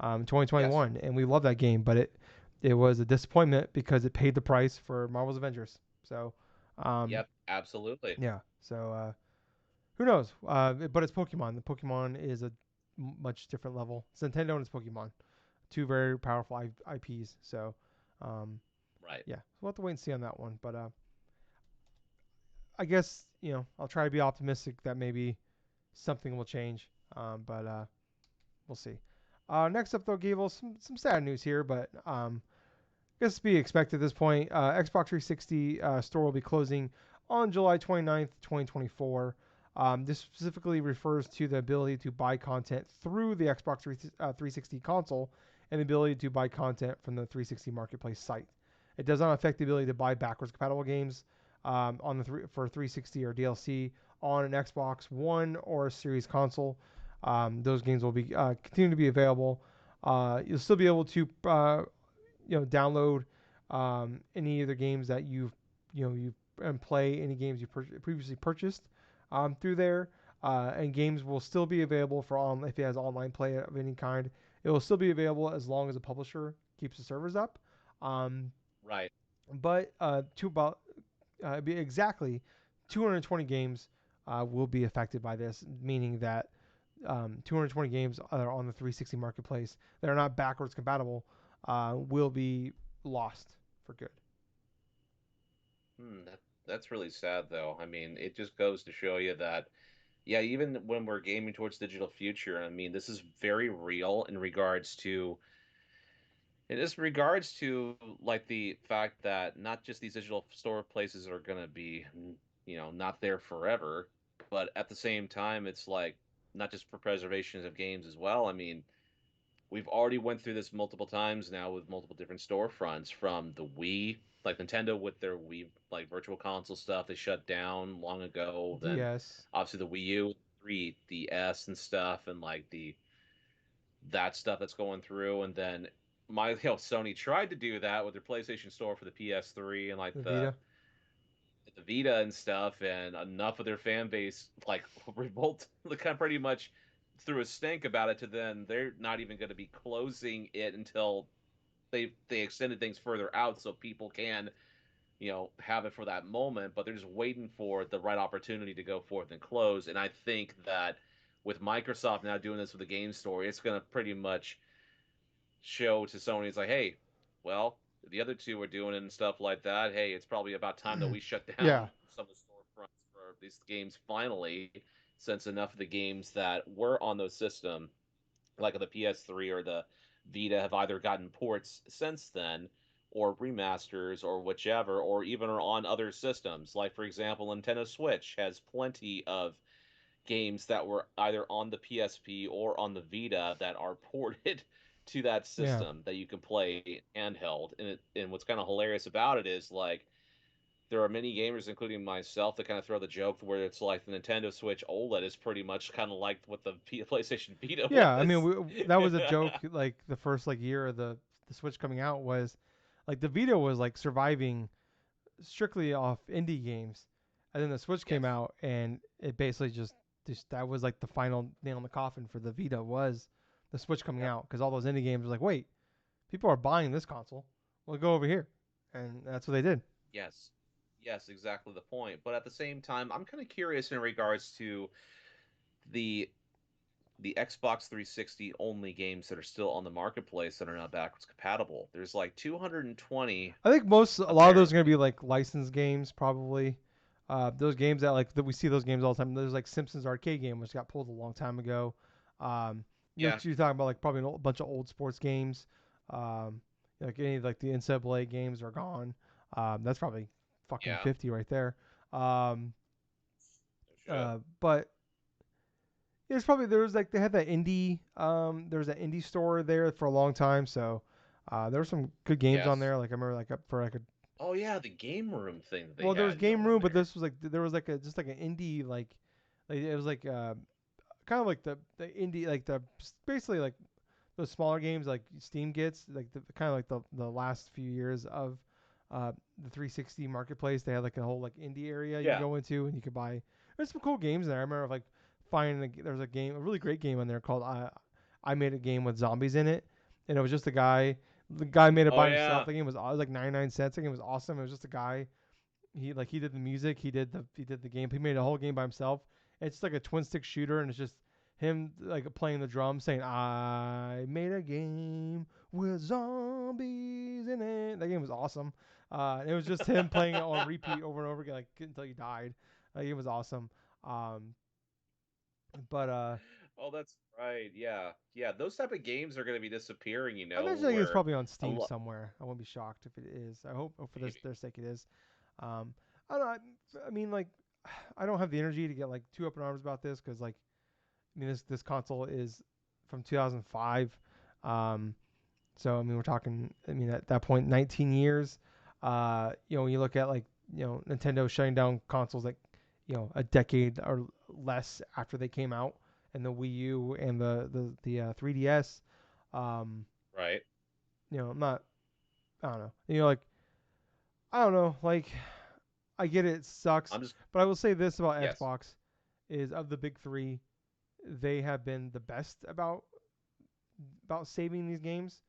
Yes. 2021, and we love that game. But it was a disappointment because it paid the price for Marvel's Avengers. So, um, Yep. Absolutely. yeah. So who knows? But it's Pokemon. The Pokemon is a much different level. It's Nintendo and it's Pokemon, two very powerful IPs. So, um, Right. yeah, we'll have to wait and see on that one. But I guess I'll try to be optimistic that maybe something will change. But we'll see. Next up, though, Gable, some sad news here, but I guess to be expected at this point. Xbox 360 store will be closing on July 29th, 2024. This specifically refers to the ability to buy content through the Xbox 360 console and the ability to buy content from the 360 marketplace site. It does not affect the ability to buy backwards compatible games for 360 or DLC on an Xbox One or a Series console. Those games will be continue to be available. You'll still be able to download any of the games that you and play any games you previously purchased through there. And games will still be available for on if it has online play of any kind. It will still be available as long as the publisher keeps the servers up. Um, Right. but to about be exactly 220 games will be affected by this, meaning that 220 games that are on the 360 marketplace that are not backwards compatible will be lost for good. That's really sad, though. I mean, it just goes to show you that, yeah, even when we're gaming towards digital future, I mean, this is very real in regards to like the fact that not just these digital store places are gonna be, not there forever, but at the same time, it's like not just for preservations of games as well. I mean, we've already went through this multiple times now with multiple different storefronts from the Wii, like Nintendo with their Wii like virtual console stuff they shut down long ago. Then DS. obviously the Wii U, 3DS and stuff, and like the that stuff that's going through, and then Sony tried to do that with their PlayStation Store for the PS3 and like The the Vita. the Vita and stuff, and enough of their fan base like revolt, like kind of pretty much threw a stink about it to then they're not even going to be closing it until they extended things further out so people can have it for that moment, but they're just waiting for the right opportunity to go forth and close. And I think that with Microsoft now doing this with the game store, it's going to pretty much show to Sony, it's like, hey, well, the other two are doing it and stuff like that. Hey, it's probably about time that we shut Yeah. down some of the storefronts for these games finally, since enough of the games that were on those system, like the PS3 or the Vita, have either gotten ports since then, or remasters, or whichever, or even are on other systems. Like, for example, Nintendo Switch has plenty of games that were either on the PSP or on the Vita that are ported to that Yeah. system that you can play handheld. And what's kind of hilarious about it is like there are many gamers, including myself, that kind of throw the joke where it's like the Nintendo Switch OLED is pretty much kind of like what the PlayStation Vita Yeah. I mean, was. that was a joke. Like the first like year of the Switch coming out was like the Vita was like surviving strictly off indie games, and then the Switch came Yes. out and it basically just that was like the final nail in the coffin for the Vita was the Switch coming Yep. out because all those indie games were like, wait, people are buying this console, we'll go over here, and that's what they did. Yes. Yes, exactly the point. But at the same time, I'm kind of curious in regards to the the Xbox 360 only games that are still on the marketplace that are not backwards compatible. There's like 220 I think a lot of those are gonna be apparently. like licensed games probably. Those games that like that we see those games all the time. There's like Simpsons arcade game which got pulled a long time ago. Um, Yeah. you're talking about like probably a bunch of old sports games. Um, like any like the NCAA games are gone. That's probably fucking Yeah. 50 right there. Um, No shit. but it's probably there was like they had that indie there was that indie store there for a long time. So there were some good games on Yes. there. Like I remember like for like a Oh yeah, the game room thing that they well, there was had game going room, but there. this was like there was like a just like an indie like it was like kind of like the indie like the basically like those smaller games like Steam gets like the kind of like the last few years of the 360 marketplace. They had like a whole like indie area you can Yeah. go into and you could buy. There's some cool games there. I remember like finding there was a game, a really great game on there called I made a game with zombies in it, and it was just a guy. The guy made it Oh by himself. yeah. The game was it was like 99 cents. The game was awesome. It was just a guy he did the music, he did the game. He made a whole game by himself. It's like a twin stick shooter, and it's just him like playing the drums, saying "I made a game with zombies in it." That game was awesome. It was just him playing it on repeat over and over again, like until he died. It was awesome. Um, but Oh, that's right. Yeah. Yeah, those type of games are going to be disappearing, I imagine like it's where probably on a Steam lot somewhere. I won't be shocked if it is. I hope for maybe. their sake it is. Um, I don't know. I mean, like, I don't have the energy to get like too up in arms about this because like I mean, this console is from 2005. Um, so I mean, we're talking. I mean, at that point, 19 years. When you look at like Nintendo shutting down consoles like a decade or less after they came out, and the Wii U and the 3DS. Um, Right. I'm not. I don't know. I don't know. Like, I get it, it sucks, I'm just but I will say this about yes, Xbox: is of the big three, they have been the best about saving these games.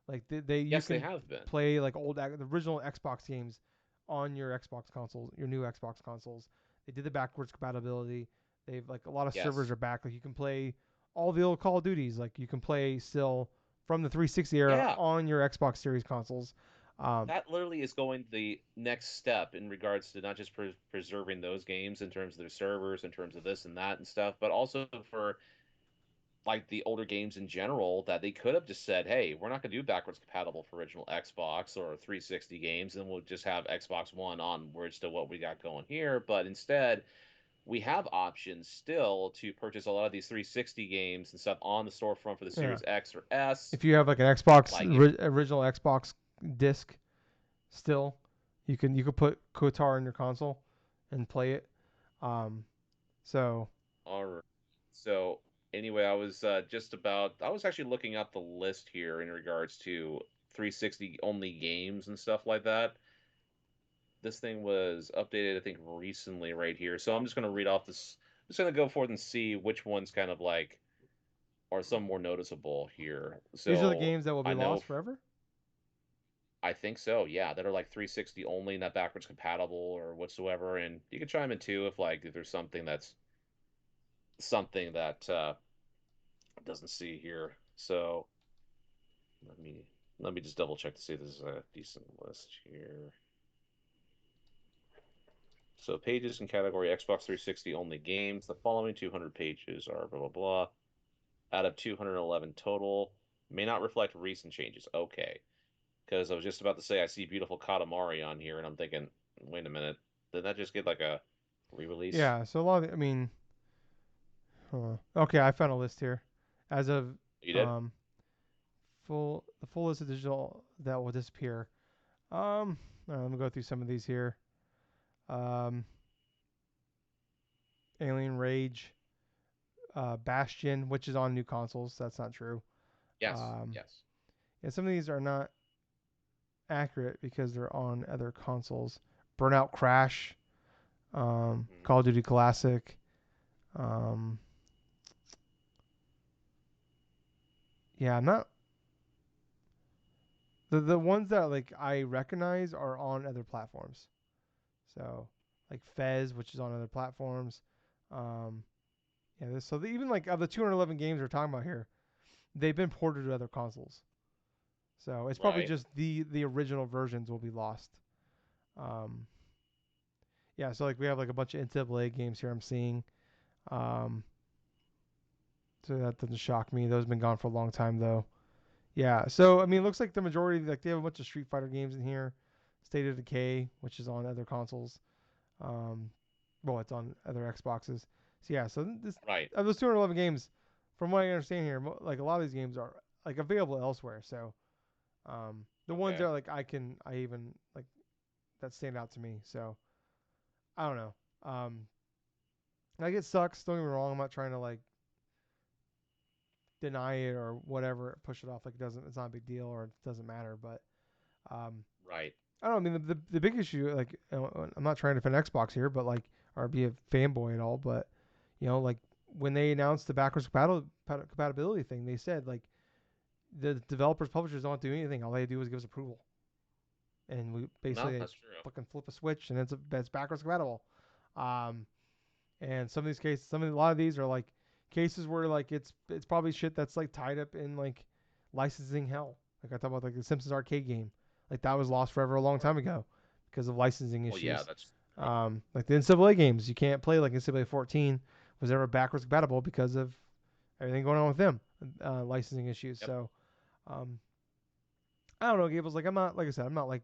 Like they you yes, they can have been. play like the original Xbox games on your Xbox consoles, your new Xbox consoles. They did the backwards compatibility. They've like a lot of servers Yes, are back. Like you can play all the old Call of Duties. Like you can play still from the 360 era yeah. on your Xbox Series consoles. Um, That literally is going the next step in regards to not just preserving those games in terms of their servers, in terms of this and that and stuff, but also for like the older games in general that they could have just said, "Hey, we're not going to do backwards compatible for original Xbox or 360 games, and we'll just have Xbox One onwards to what we got going here." But instead, we have options still to purchase a lot of these 360 games and stuff on the storefront for the yeah, Series X or S. if you have like an Xbox Like if original Xbox disc still, you can put Kotar in your console and play it. Um, so All right. So anyway, I was actually looking up the list here in regards to 360 only games and stuff like that. This thing was updated, I think, recently right here. So I'm just going to read off this. I'm just going to go forward and see which ones kind of like are some more noticeable here. these are the So games that will be I know, lost forever. I think so, yeah, that are like 360 only, not backwards compatible or whatsoever. And you can chime in too if there's something that doesn't see here. So let me let me just double check to see if this is a decent list here. So pages and category Xbox 360 only games. The following 200 pages are blah blah blah. Out of 211 total, may not reflect recent changes. Okay, because I was just about to say I see beautiful Katamari on here, and I'm thinking, wait a minute, did that just get like a re-release? Yeah, so a lot of I mean, okay, I found a list here. As of You did? um the full list of digital that will disappear. All right, let me go through some of these here. Um, Alien Rage, Bastion, which is on new consoles. That's not true. Yes, Um, yes. and some of these are not accurate because they're on other consoles. Burnout Crash, Hmm. Call of Duty Classic. Um, yeah, I'm not the ones that like I recognize are on other platforms. So like Fez, which is on other platforms. Um, yeah, even like of the 211 games we're talking about here, they've been ported to other consoles. So it's probably Right. just the original versions will be lost. Um, yeah, so like we have like a bunch of NCAA games here I'm seeing. Um, so that doesn't shock me. Those have been gone for a long time though. Yeah, so I mean, it looks like the majority like they have a bunch of Street Fighter games in here. State of Decay, which is on other consoles. Um, well, it's on other Xboxes. So yeah, so this Right. of those 211 games, from what I understand here, like a lot of these games are like available elsewhere. So the ones Okay. that like I even like that stand out to me. So I don't know. Like it sucks. Don't get me wrong. I'm not trying to like deny it or whatever, push it off like it doesn't. It's not a big deal or it doesn't matter. But um, Right. I don't know. I mean, the big issue, like, I'm not trying to defend Xbox here, but like, or be a fanboy at all, but like when they announced the backwards compatibility thing, they said like the developers, publishers don't have to do anything. All they do is give us approval, and we No, basically that's true. fucking flip a switch, and it's backwards compatible. Um, and some of these cases, a lot of these are like cases where like it's probably shit that's like tied up in like licensing hell. Like I talked about like the Simpsons arcade game, like that was lost forever a long time ago because of licensing Well, yeah, issues. that's true. Like the NCAA games, you can't play like NCAA 14 was ever backwards compatible because of everything going on with them, licensing issues. Yep. So um, I don't know, Gables. Like I'm not like I said, I'm not like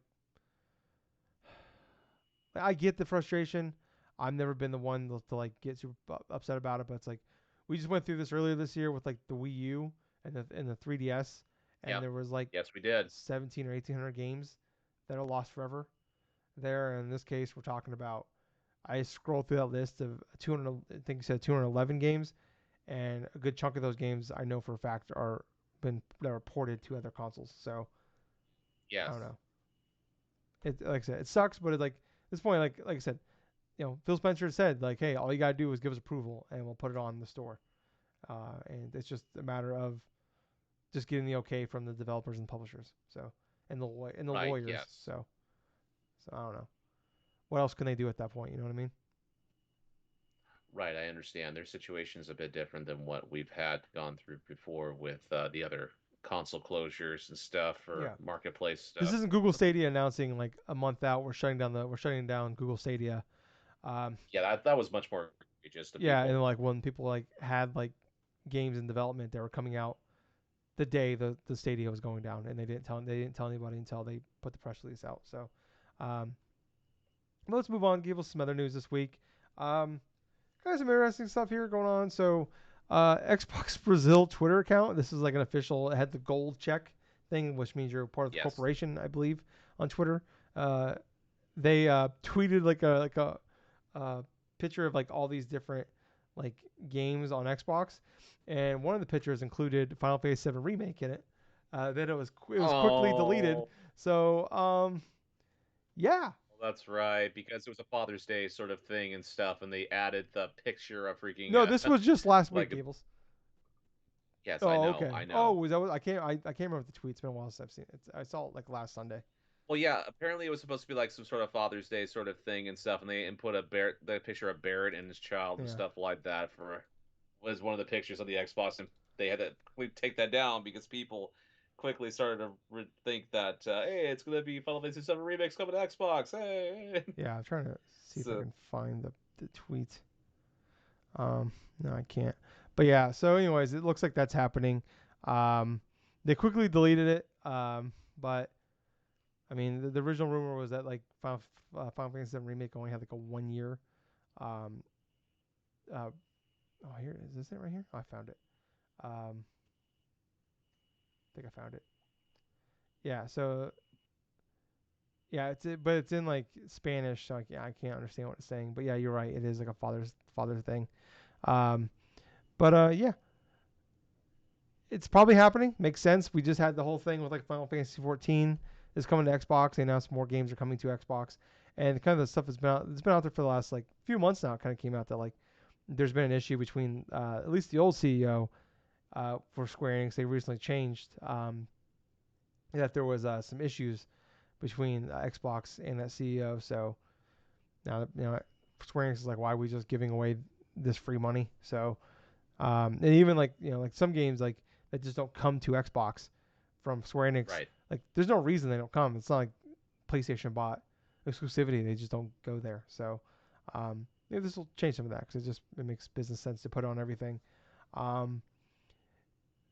I get the frustration. I've never been the one to like get super upset about it, but it's like we just went through this earlier this year with like the Wii U and the 3DS, and Yep. there was like Yes, we did. 17 or 1800 games that are lost forever. There, and in this case, we're talking about. I scrolled through that list of 200. I think you said 211 games, and a good chunk of those games I know for a fact are ported to other consoles. So I Yes. don't know. It like I said, it sucks, but it like at this point, like I said, Phil Spencer said like, hey, all you gotta do is give us approval, and we'll put it on the store. And it's just a matter of just getting the okay from the developers and publishers. So and the Right. lawyers. Yes. So I don't know. What else can they do at that point? You know what I mean? Right. I understand. Their situation is a bit different than what we've had gone through before with the other console closures and stuff or Yeah. marketplace This stuff. isn't Google Stadia announcing like a month out we're shutting down Google Stadia. Um, Yeah, that was much more egregious to yeah, people. and like when people like had like games in development that were coming out the day the Stadia was going down, and they didn't tell anybody until they put the press release out. So, um, let's move on. Give us some other news this week. Um, Got some interesting stuff here going on. So, Xbox Brazil Twitter account. This is like an official. It had the gold check thing, which means you're part of the Yes. corporation, I believe, on Twitter. Uh, they tweeted like a picture of like all these different like games on Xbox, and one of the pictures included Final Fantasy VII Remake in it. Then it was quickly deleted. Oh, So yeah. well, that's right, because it was a Father's Day sort of thing and stuff, and they added the picture of freaking No, this was just last week, like Gables. yes, Oh, I okay. know. Oh, was that? I can't remember the tweet. It's been a while since I've seen it. I saw it like last Sunday. Well, yeah, apparently it was supposed to be like some sort of Father's Day sort of thing and stuff, and they input the picture of Barrett and his child and Yeah. stuff like that for was one of the pictures on the Xbox, and they had to quickly take that down because people quickly started to think that hey, it's gonna be Final Fantasy VII Remix coming to Xbox. Hey, Yeah. I'm trying to see if I so can find the tweet. No, I can't. But yeah. So, anyways, it looks like that's happening. They quickly deleted it. But I mean, the original rumor was that like Final Fantasy VII Remake only had like a 1 year. Um. Oh, here is this it right here? Oh, I found it. I think I found it. Yeah. So yeah, but it's in like Spanish, so I can't understand what it's saying. But yeah, you're right. It is like a father thing. Um, but yeah, it's probably happening. Makes sense. We just had the whole thing with like Final Fantasy 14 is coming to Xbox. They announced more games are coming to Xbox, and kind of the stuff that's been out. It's been out there for the last like few months now. It kind of came out that like there's been an issue between at least the old CEO for Square Enix. They recently changed that there was some issues between Xbox and that CEO. So now Square Enix is like, why are we just giving away this free money? So and even like like some games like that just don't come to Xbox from Square Enix. right, Like there's no reason they don't come. It's not like PlayStation bought exclusivity; they just don't go there. So maybe this will change some of that because it makes business sense to put on everything. Um,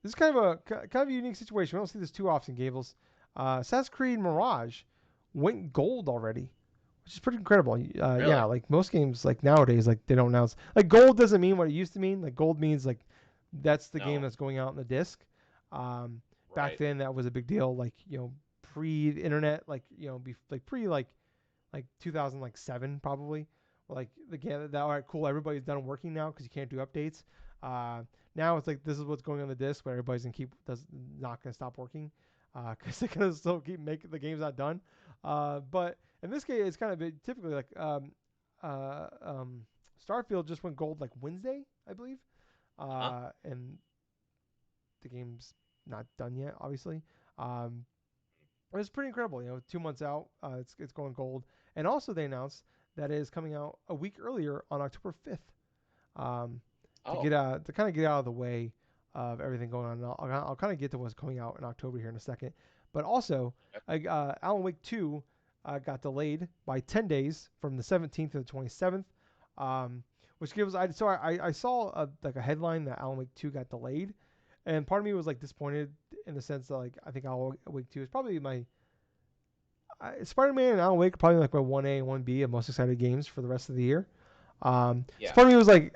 this is kind of a unique situation. We don't see this too often, Gables. Assassin's Creed Mirage went gold already, which is pretty incredible. Yeah, really, like most games, like nowadays, like they don't announce. Like gold doesn't mean what it used to mean. Like gold means like that's the game no, that's going out on the disc. Um, Back right, then, that was a big deal. Like pre-internet, like like pre like 2007 probably. Like the game that all right, cool. Everybody's done working now because you can't do updates. Uh, Now it's like this is what's going on the disc, but everybody's gonna keep not gonna stop working because they're gonna still keep making the game's not done. But in this case, it's kind of typically like uh, um, Starfield just went gold like Wednesday, I believe, huh? and the game's not done yet, obviously. Um, it was pretty incredible. 2 months out, it's going gold, and also they announced that it is coming out a week earlier on October 5th. Um, Oh, to kind of get out of the way of everything going on. And I'll kind of get to what's coming out in October here in a second. But also, Alan Wake 2 got delayed by 10 days from the 17th to the 27th, um, which gives I saw like a headline that Alan Wake 2 got delayed, and part of me was like disappointed in the sense that like I think Alan Wake 2 is probably my Spider-Man and Alan Wake are probably like my 1A and 1B of most excited games for the rest of the year. So yeah, part of me was like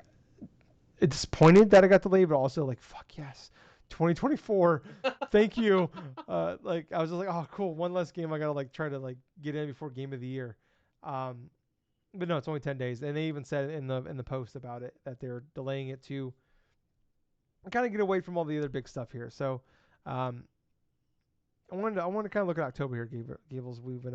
disappointed that I got delayed, but also like fuck yes, 2024, thank you. Like I was just like, oh cool, one less game I gotta like try to like get in before game of the year. Um, but no, it's only 10 days, and they even said in the post about it that they're delaying it to kind of get away from all the other big stuff here. So um, I wanted to kind of look at October here, Gables. We've been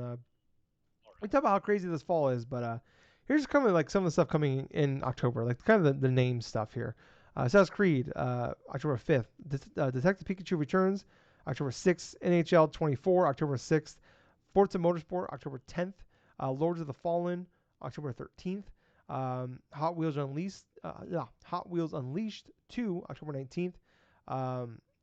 we talk about how crazy this fall is, but here's coming like some of the stuff coming in October, like kind of the name stuff here. Assassin's Creed, October 5th. Detective Pikachu Returns, October 6th. NHL 24, October 6th. Forza Motorsport, October 10th. Lords of the Fallen, October 13th. Hot Wheels Unleashed, Hot Wheels Unleashed 2, October 19th.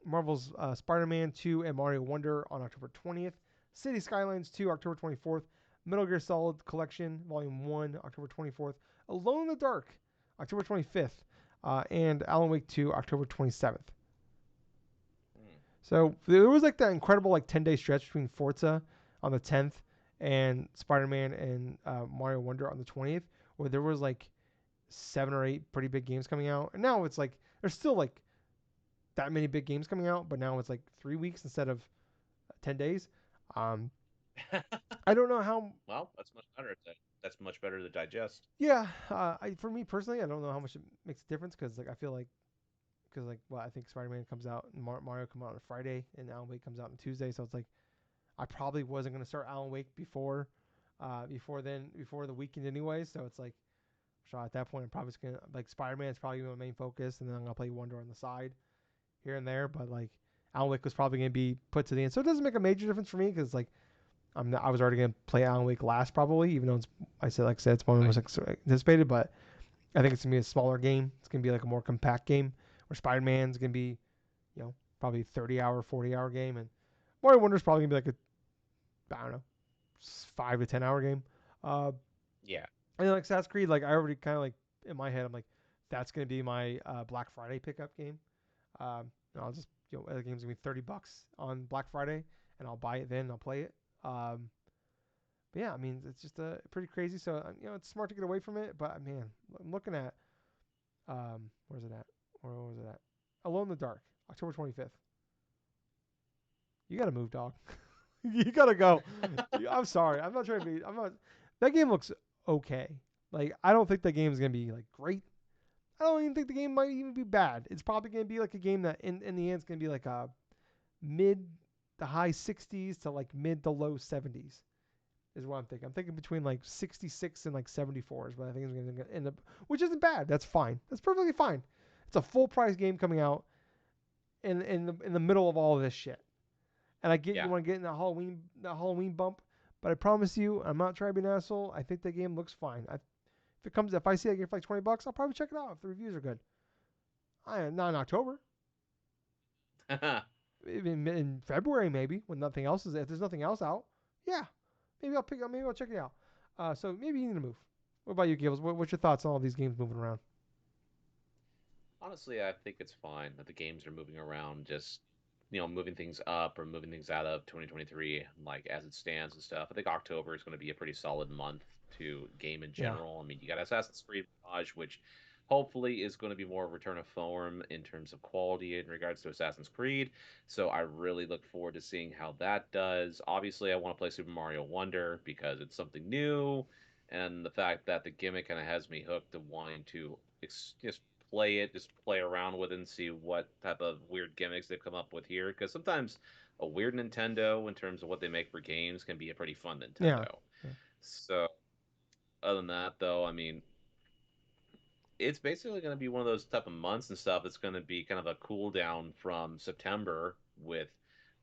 Marvel's Spider-Man 2 and Mario Wonder on October 20th. City Skylines 2, October 24th. Metal Gear Solid Collection, Volume 1, October 24th. Alone in the Dark, October 25th. And Alan Wake 2, October 27th. So there was like that incredible like 10-day stretch between Forza on the 10th and Spider-Man and Mario Wonder on the 20th, where there was like 7 or 8 pretty big games coming out. And now it's like there's still like that many big games coming out, but now it's like 3 weeks instead of 10 days. Um, I don't know how. Well, that's much better. That's much better to digest. Yeah, for me personally, I don't know how much it makes a difference because like I feel like well, I think Spider-Man comes out and Mario come out on a Friday and Alan Wake comes out on Tuesday, so it's like I probably wasn't gonna start Alan Wake before the weekend anyway. So it's like, so at that point I'm probably just gonna like Spider-Man is probably my main focus, and then I'm gonna play Wonder on the side here and there. But like Alan Wake was probably gonna be put to the end, so it doesn't make a major difference for me because like I was already gonna play Alan Wake last probably, even though I said it's one of the most anticipated, but I think it's gonna be a smaller game. It's gonna be like a more compact game where Spider-Man's gonna be, probably 30-hour, 40-hour game, and Mario Wonder's probably gonna be like I don't know, 5 to 10 hour game. Uh, Yeah. and then like Assassin's Creed, like I already kind of like in my head, I'm like, that's gonna be my Black Friday pickup game. I'll just the game's gonna be $30 on Black Friday, and I'll buy it then and I'll play it. But yeah, I mean it's just pretty crazy. So it's smart to get away from it. But man, I'm looking at where's it at? Where was it at? Alone in the Dark, October 25th. You gotta move, dog. You gotta go. I'm sorry. I'm not trying to be. I'm not. That game looks okay. Like I don't think that game is gonna be like great. I don't even think the game might even be bad. It's probably gonna be like a game that in the end it's gonna be like a mid to high 60s to like mid to low 70s is what I'm thinking. I'm thinking between like 66 and like 74 is what I think is gonna end up, which isn't bad. That's fine. That's perfectly fine. It's a full price game coming out in the middle of all of this shit. And I get Yeah. you want to get in that Halloween bump, but I promise you, I'm not trying to be an asshole. I think the game looks fine. If I see a game for like $20, I'll probably check it out if the reviews are good. Not in October, in February maybe when nothing else is. If there's nothing else out, yeah, maybe I'll pick up. Maybe I'll check it out. So maybe you need to move. What about you, Gables? What's your thoughts on all these games moving around? Honestly, I think it's fine that the games are moving around, just moving things up or moving things out of 2023, like as it stands and stuff. I think October is going to be a pretty solid month to game in Yeah, general. I mean, you got Assassin's Creed Mirage, which hopefully is going to be more of a return of form in terms of quality in regards to Assassin's Creed. So I really look forward to seeing how that does. Obviously, I want to play Super Mario Wonder because it's something new, and the fact that the gimmick kind of has me hooked to wanting to just play it, just play around with it and see what type of weird gimmicks they've come up with here. Because sometimes a weird Nintendo, in terms of what they make for games, can be a pretty fun yeah, Nintendo. yeah, So, other than that, though, I mean, it's basically going to be one of those type of months and stuff. It's going to be kind of a cool down from September with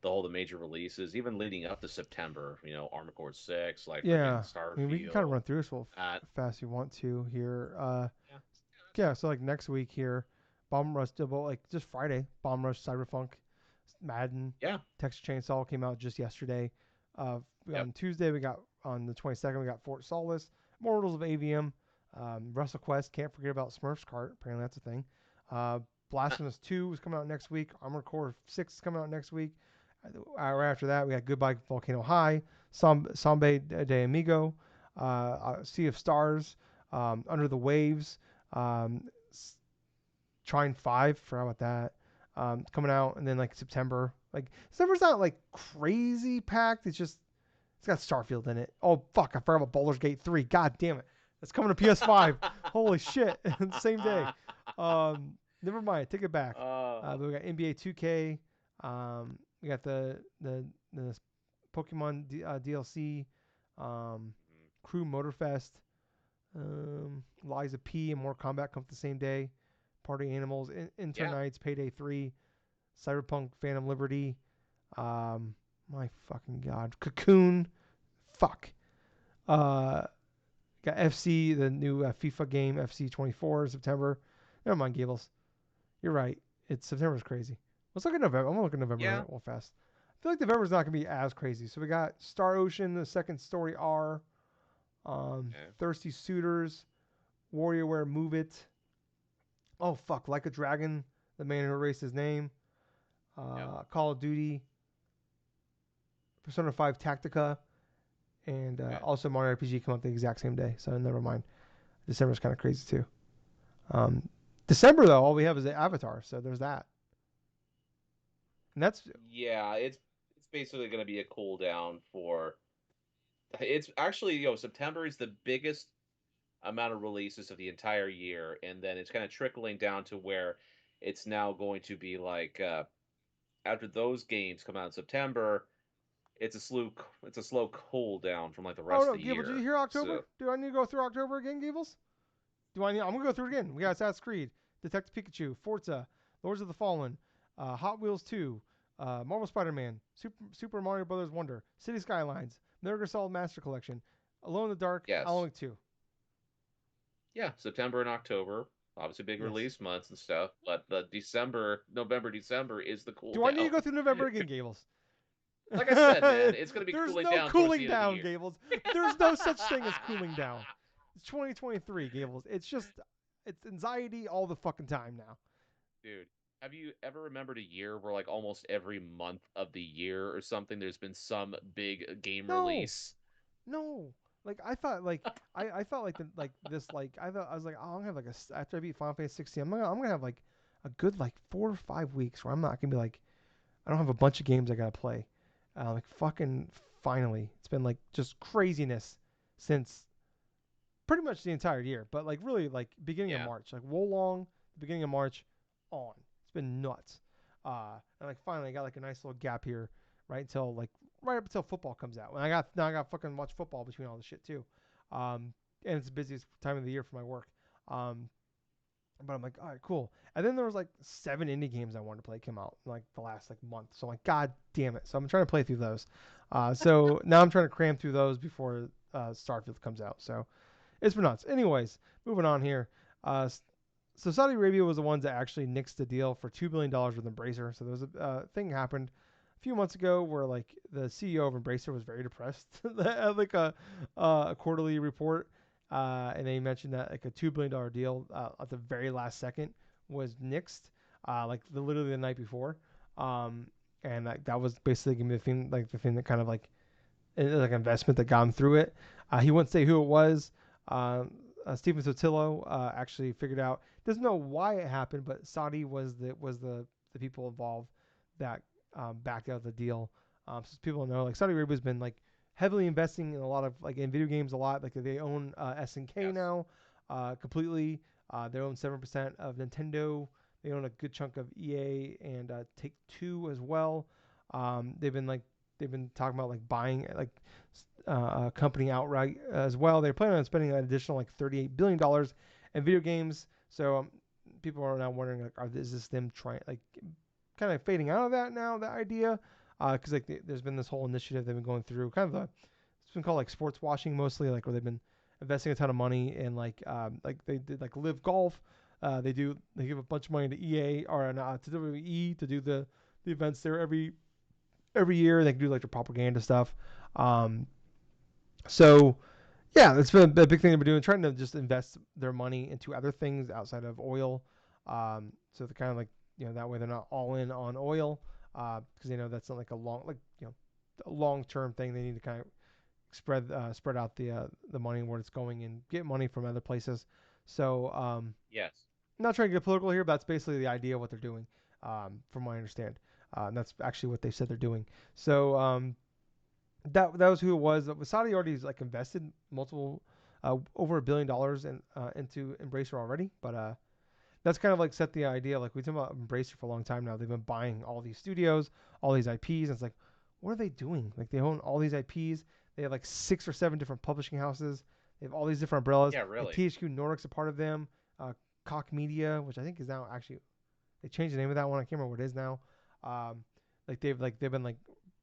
the major releases, even leading up to September. Armored Core 6, like freaking yeah. I mean, we can kind of Starfield. run through this real Uh, fast you want to here. yeah, that's Yeah, fine. so like next week here, Bomb Rush, well, like just Friday, Bomb Rush, Cyberpunk, Madden, Yeah. Texas Chainsaw came out just yesterday. Uh, Yep. on Tuesday on the 22nd we got Fort Solis, Mortals of AVM, Wrestle Quest. Can't forget about Smurfs Cart. Apparently that's a thing. Uh, Blasphemous 2 is coming out next week. Armored Core 6 is coming out next week. Right after that, we got Goodbye Volcano High, Sambe de Amigo, Sea of Stars, Under the Waves, um, Trine 5, forgot about that. Coming out, and then like September. Like September's not like crazy packed. It's got Starfield in it. Oh fuck, I forgot about Baldur's Gate 3. God damn it. That's coming to PS5. Holy shit. Same day. Never mind, take it back. uh, But we got NBA 2K. We got the Pokemon DLC. Um, Crew Motorfest, Liza P and More Combat come the same day. Party Animals, Intern Yeah. Nights, Payday 3, Cyberpunk Phantom Liberty, my fucking god, Cocoon, fuck. Uh, got FC, the new FIFA game, FC 24 in September. Never mind, Gables. You're right. It's September's crazy. Let's look at November. I'm gonna look at November Yeah. real fast. I feel like November's not gonna be as crazy. So we got Star Ocean, the second story R, Okay. Thirsty Suitors, WarioWare Move It. Oh fuck, Like a Dragon, the man who erased his name. Yep. Call of Duty, Persona 5 Tactica, and Okay. also Mario RPG come out the exact same day. So never mind. December's kind of crazy too. Um, December though, all we have is the Avatar. So there's that, and that's Yeah, it's basically going to be a cool down for. It's actually, September is the biggest amount of releases of the entire year, and then it's kind of trickling down to where it's now going to be like after those games come out in September, it's a slow cool down from like the Oh rest of no, the Gable, did you year. hear So October? Do I need to go through October again, Gables? Do I need? I'm gonna go through it again. We got Assassin's Creed, Detective Pikachu, Forza, Lords of the Fallen, Hot Wheels 2, Marvel Spider-Man, Super Mario Brothers Wonder, City Skylines, Metal Gear Solid Master Collection, Alone in the Dark, Alan yes, Wake 2. yeah, September and October, obviously big Yes. release months and stuff, but the November, December is the cool Do I need to down. go through November again, Gables? Like I said, man, it's going to be There's cooling no down towards cooling the end of the down, year. Gables. There's no such thing as cooling down. It's 2023, Gables. It's anxiety all the fucking time now. Dude, have you ever remembered a year where like almost every month of the year or something there's been some big game No, release? no. Like I thought like this like I was like, oh, I'm gonna have like after I beat Final Fantasy 16, I'm gonna have like a good like 4 or 5 weeks where I'm not gonna be like I don't have a bunch of games I gotta play. Like fucking finally, it's been like just craziness since pretty much the entire year, but like really like beginning of Yeah. March, like Wolong, the beginning of March on. It's been nuts. And like finally I got like a nice little gap here, right until like right up until football comes out. And I got fucking watch football between all the shit too. And it's the busiest time of the year for my work. Um, but I'm like, all right, cool. And then there was like 7 indie games I wanted to play came out in like the last like month. So I'm like, god damn it. So I'm trying to play through those. So now I'm trying to cram through those before Starfield comes out. So it's been nuts. Anyways, moving on here. So Saudi Arabia was the ones that actually nixed the deal for $2 billion with Embracer. So there was a thing happened a few months ago where like the CEO of Embracer was very depressed. They had like a quarterly report, and they mentioned that like a $2 billion deal at the very last second was nixed, like literally the night before. Um, and that was basically gonna be the thing that kind of like investment that got him through it. He wouldn't say who it was. Stephen Sotillo actually figured out. Doesn't know why it happened, but Saudi was the people involved that backed out the deal. So people know like Saudi Arabia's been like heavily investing in a lot of like in video games a lot. Like they own SNK Yes. now completely. They own 7% of Nintendo. They own a good chunk of EA and Take Two as well. They've been talking about like buying like a company outright as well. They're planning on spending an additional like $38 billion in video games. So people are now wondering like, is this them trying like kind of fading out of that now? That idea, because there's been this whole initiative they've been going through, kind of it's been called like sports washing mostly, like where they've been investing a ton of money in like they did like Live Golf. They give a bunch of money to EA or to WWE to do the events there every year. They can do like the propaganda stuff. Um, so yeah, that's been a big thing they've been doing, trying to just invest their money into other things outside of oil. So they're kind of like that way they're not all in on oil because they know that's not like a long term thing. They need to kind of spread out the money where it's going and get money from other places. So Yes. I'm not trying to get political here, but that's basically the idea of what they're doing, from what I understand. And that's actually what they said they're doing. So that was who it was. Saudi already like invested multiple over $1 billion into Embracer already, but that's kind of like set the idea. Like we've been talking about Embracer for a long time now. They've been buying all these studios, all these IPs. And it's like, what are they doing? Like they own all these IPs. They have like 6 or 7 different publishing houses. They have all these different umbrellas. Yeah, Like really. THQ Nordic's a part of them. Koch Media, which I think is now actually they changed the name of that one. I can't remember what it is now. Um, they've been like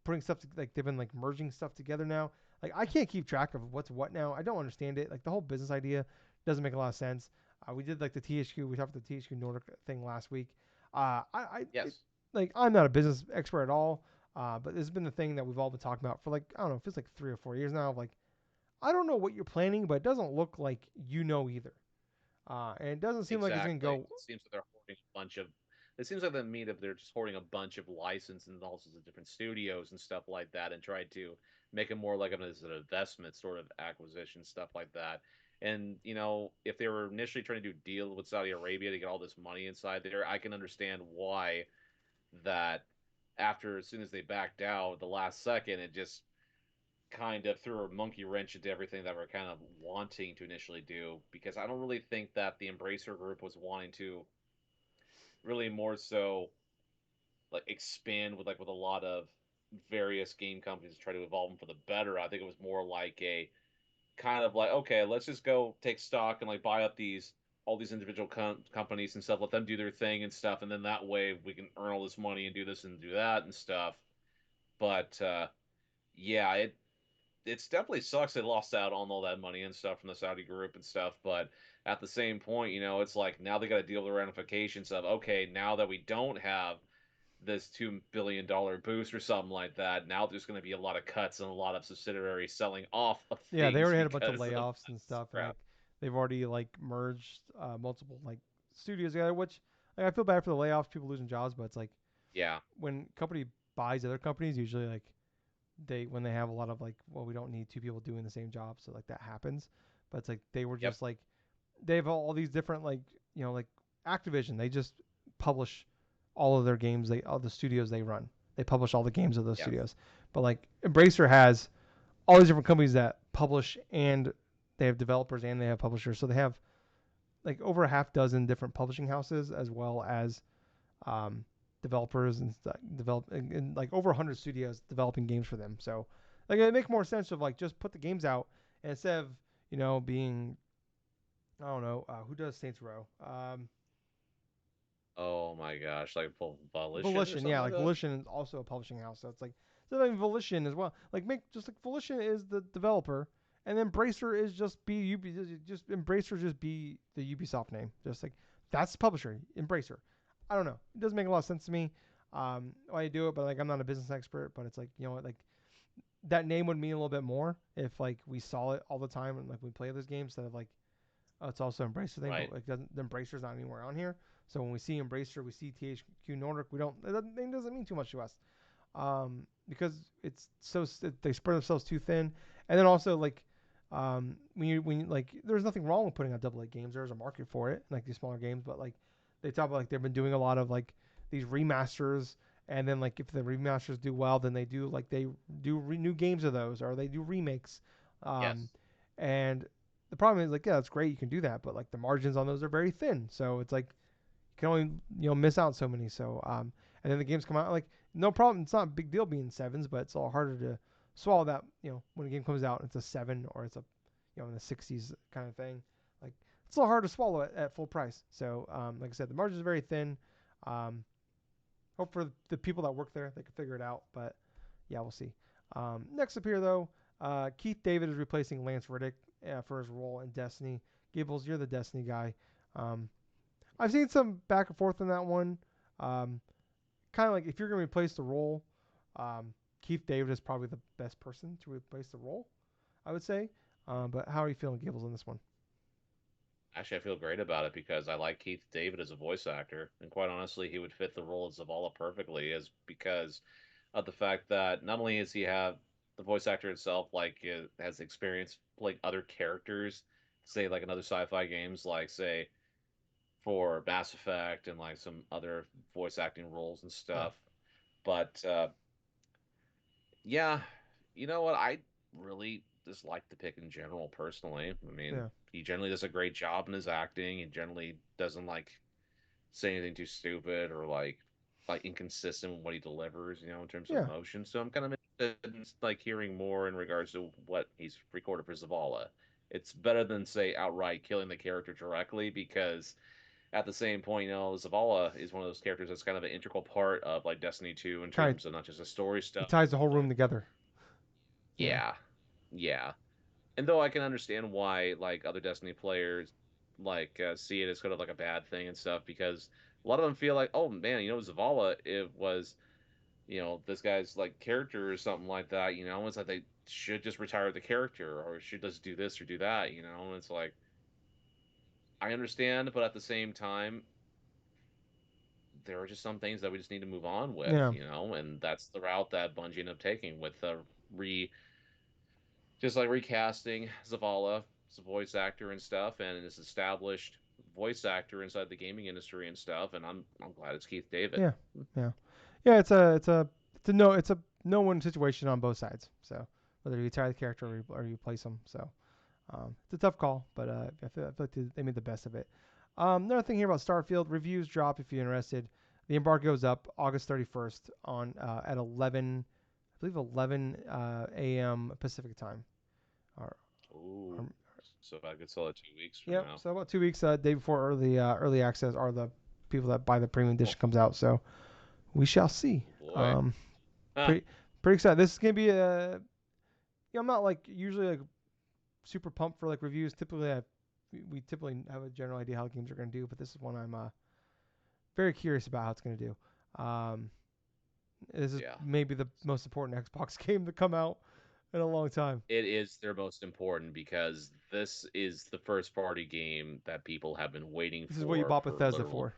putting stuff to, like they've been like merging stuff together now. Like I can't keep track of what's what now. I don't understand it. Like the whole business idea doesn't make a lot of sense. We did like the THQ. We talked about the THQ Nordic thing last week. Yes. Like I'm not a business expert at all. But this has been the thing that we've all been talking about for like I don't know, it feels like 3 or 4 years now. Of like I don't know what you're planning, but it doesn't look like you know either. And it doesn't seem like it's gonna Exactly. go. It seems like they're hoarding a bunch of. It seems like the meat of they're just hoarding a bunch of licenses and all sorts of different studios and stuff like that, and try to make it more like as an investment sort of acquisition stuff like that. And if they were initially trying to do deal with Saudi Arabia to get all this money inside there, I can understand why that after as soon as they backed out the last second, it just kind of threw a monkey wrench into everything that we're kind of wanting to initially do because I don't really think that the Embracer group was wanting to really more so like expand with a lot of various game companies to try to evolve them for the better. I think it was more like a kind of like okay, let's just go take stock and like buy up these all these individual companies and stuff, let them do their thing and stuff, and then that way we can earn all this money and do this and do that and stuff. But yeah, it's definitely sucks they lost out on all that money and stuff from the Saudi group and stuff. But at the same point, it's like now they got to deal with the ramifications of okay, now that we don't have this $2 billion boost or something like that, now there's going to be a lot of cuts and a lot of subsidiaries selling off of Yeah, they things already had a bunch of because of layoffs and this stuff, and crap. like they've already like merged multiple like studios together. Which like, I feel bad for the layoffs, people losing jobs, but it's like Yeah. when company buys other companies, usually like they when they have a lot of like, well, we don't need 2 people doing the same job, so like that happens. But it's like they were Yep. just like they have all these different like like Activision, they just publish all of their games, they all the studios they run, they publish all the games of those Yes. studios. But like Embracer has all these different companies that publish and they have developers and they have publishers. So they have like over a half dozen different publishing houses as well as um, developers and and like over 100 studios developing games for them. So like it make more sense of like just put the games out and instead of being I don't know who does Saints Row. Oh my gosh, like Volition or Volition, something yeah, like like that. Volition is also a publishing house, so it's like so then Volition as well. Like make just like Volition is the developer, and then Bracer is just be UB, just Embracer just be the Ubisoft name, just like that's the publisher, Embracer. I don't know, it doesn't make a lot of sense to me. Why you do it, but like I'm not a business expert, but it's like what, like that name would mean a little bit more if like we saw it all the time and like we play this game instead of like oh, it's also Embracer thing, but Right. like doesn't the Embracer's not anywhere on here. So when we see Embracer, we see THQ Nordic. We don't. That name doesn't mean too much to us, because it's so they spread themselves too thin. And then also like, when you like, there's nothing wrong with putting out double A games. There's a market for it, like these smaller games. But like, they talk about like they've been doing a lot of like these remasters. And then like if the remasters do well, then they do new games of those, or they do remakes. Um, Yes. and the problem is like yeah, it's great you can do that, but like the margins on those are very thin. So it's like you can only miss out so many. So and then the games come out like no problem. It's not a big deal being sevens, but it's a little harder to swallow that when a game comes out it's a seven or it's a in the 60s kind of thing. Like it's a little hard to swallow at full price. So like I said, the margins are very thin. Um, hope for the people that work there they can figure it out, but yeah, we'll see. Next up here though, Keith David is replacing Lance Riddick for his role in Destiny. Gables, you're the Destiny guy. Um, I've seen some back and forth on that one. Um, kind of like if you're going to replace the role, Keith David is probably the best person to replace the role, I would say. But how are you feeling, Gables, on this one? Actually, I feel great about it because I like Keith David as a voice actor, and quite honestly, he would fit the role of Zavala perfectly, as because of the fact that not only does he have the voice actor itself has experience like other characters, say like in other sci-fi games, like say for Mass Effect and like some other voice acting roles and Yeah, stuff, but yeah, you know what? I really just like the pick in general, personally. I mean, yeah, he generally does a great job in his acting. He generally doesn't like say anything too stupid or like inconsistent with what he delivers, in terms of yeah. emotion. So I'm kind of interested than like hearing more in regards to what he's recorded for Zavala. It's better than say outright killing the character directly because at the same point, Zavala is one of those characters that's kind of an integral part of like Destiny 2 in Kind of, terms of not just the story he stuff, ties the whole room but together. Yeah. yeah, yeah. And though I can understand why like other Destiny players like see it as kind of like a bad thing and stuff, because a lot of them feel like, oh man, Zavala, it was this guy's like character or something like that. It's like they should just retire the character or should just do this or do that. And it's like I understand, but at the same time, there are just some things that we just need to move on with, Yeah. and that's the route that Bungie ended up taking with re just like recasting Zavala as a voice actor and stuff, and this established voice actor inside the gaming industry and stuff. And I'm glad it's Keith David. Yeah. Yeah. Yeah. It's a no win situation on both sides. So whether you retire the character or you place him, so it's a tough call, but I feel like they made the best of it. Another thing here about Starfield reviews drop if you're interested. The embargo goes up August 31st on at 11, I believe 11 a.m. Pacific time. Or, Ooh, or, so I could sell it 2 weeks from yep. now. So about 2 weeks, day before early access are the people that buy the premium edition comes out. So we shall see. Boy. Ah, Pretty pretty excited. This is gonna be I'm not like usually like super pumped for like reviews. We typically have a general idea how games are gonna do, but this is one I'm very curious about how it's gonna do. Um, this is yeah. maybe the most important Xbox game to come out in a long time. It is their most important because this is the first party game that people have been waiting This is what you bought for Bethesda literally for. years.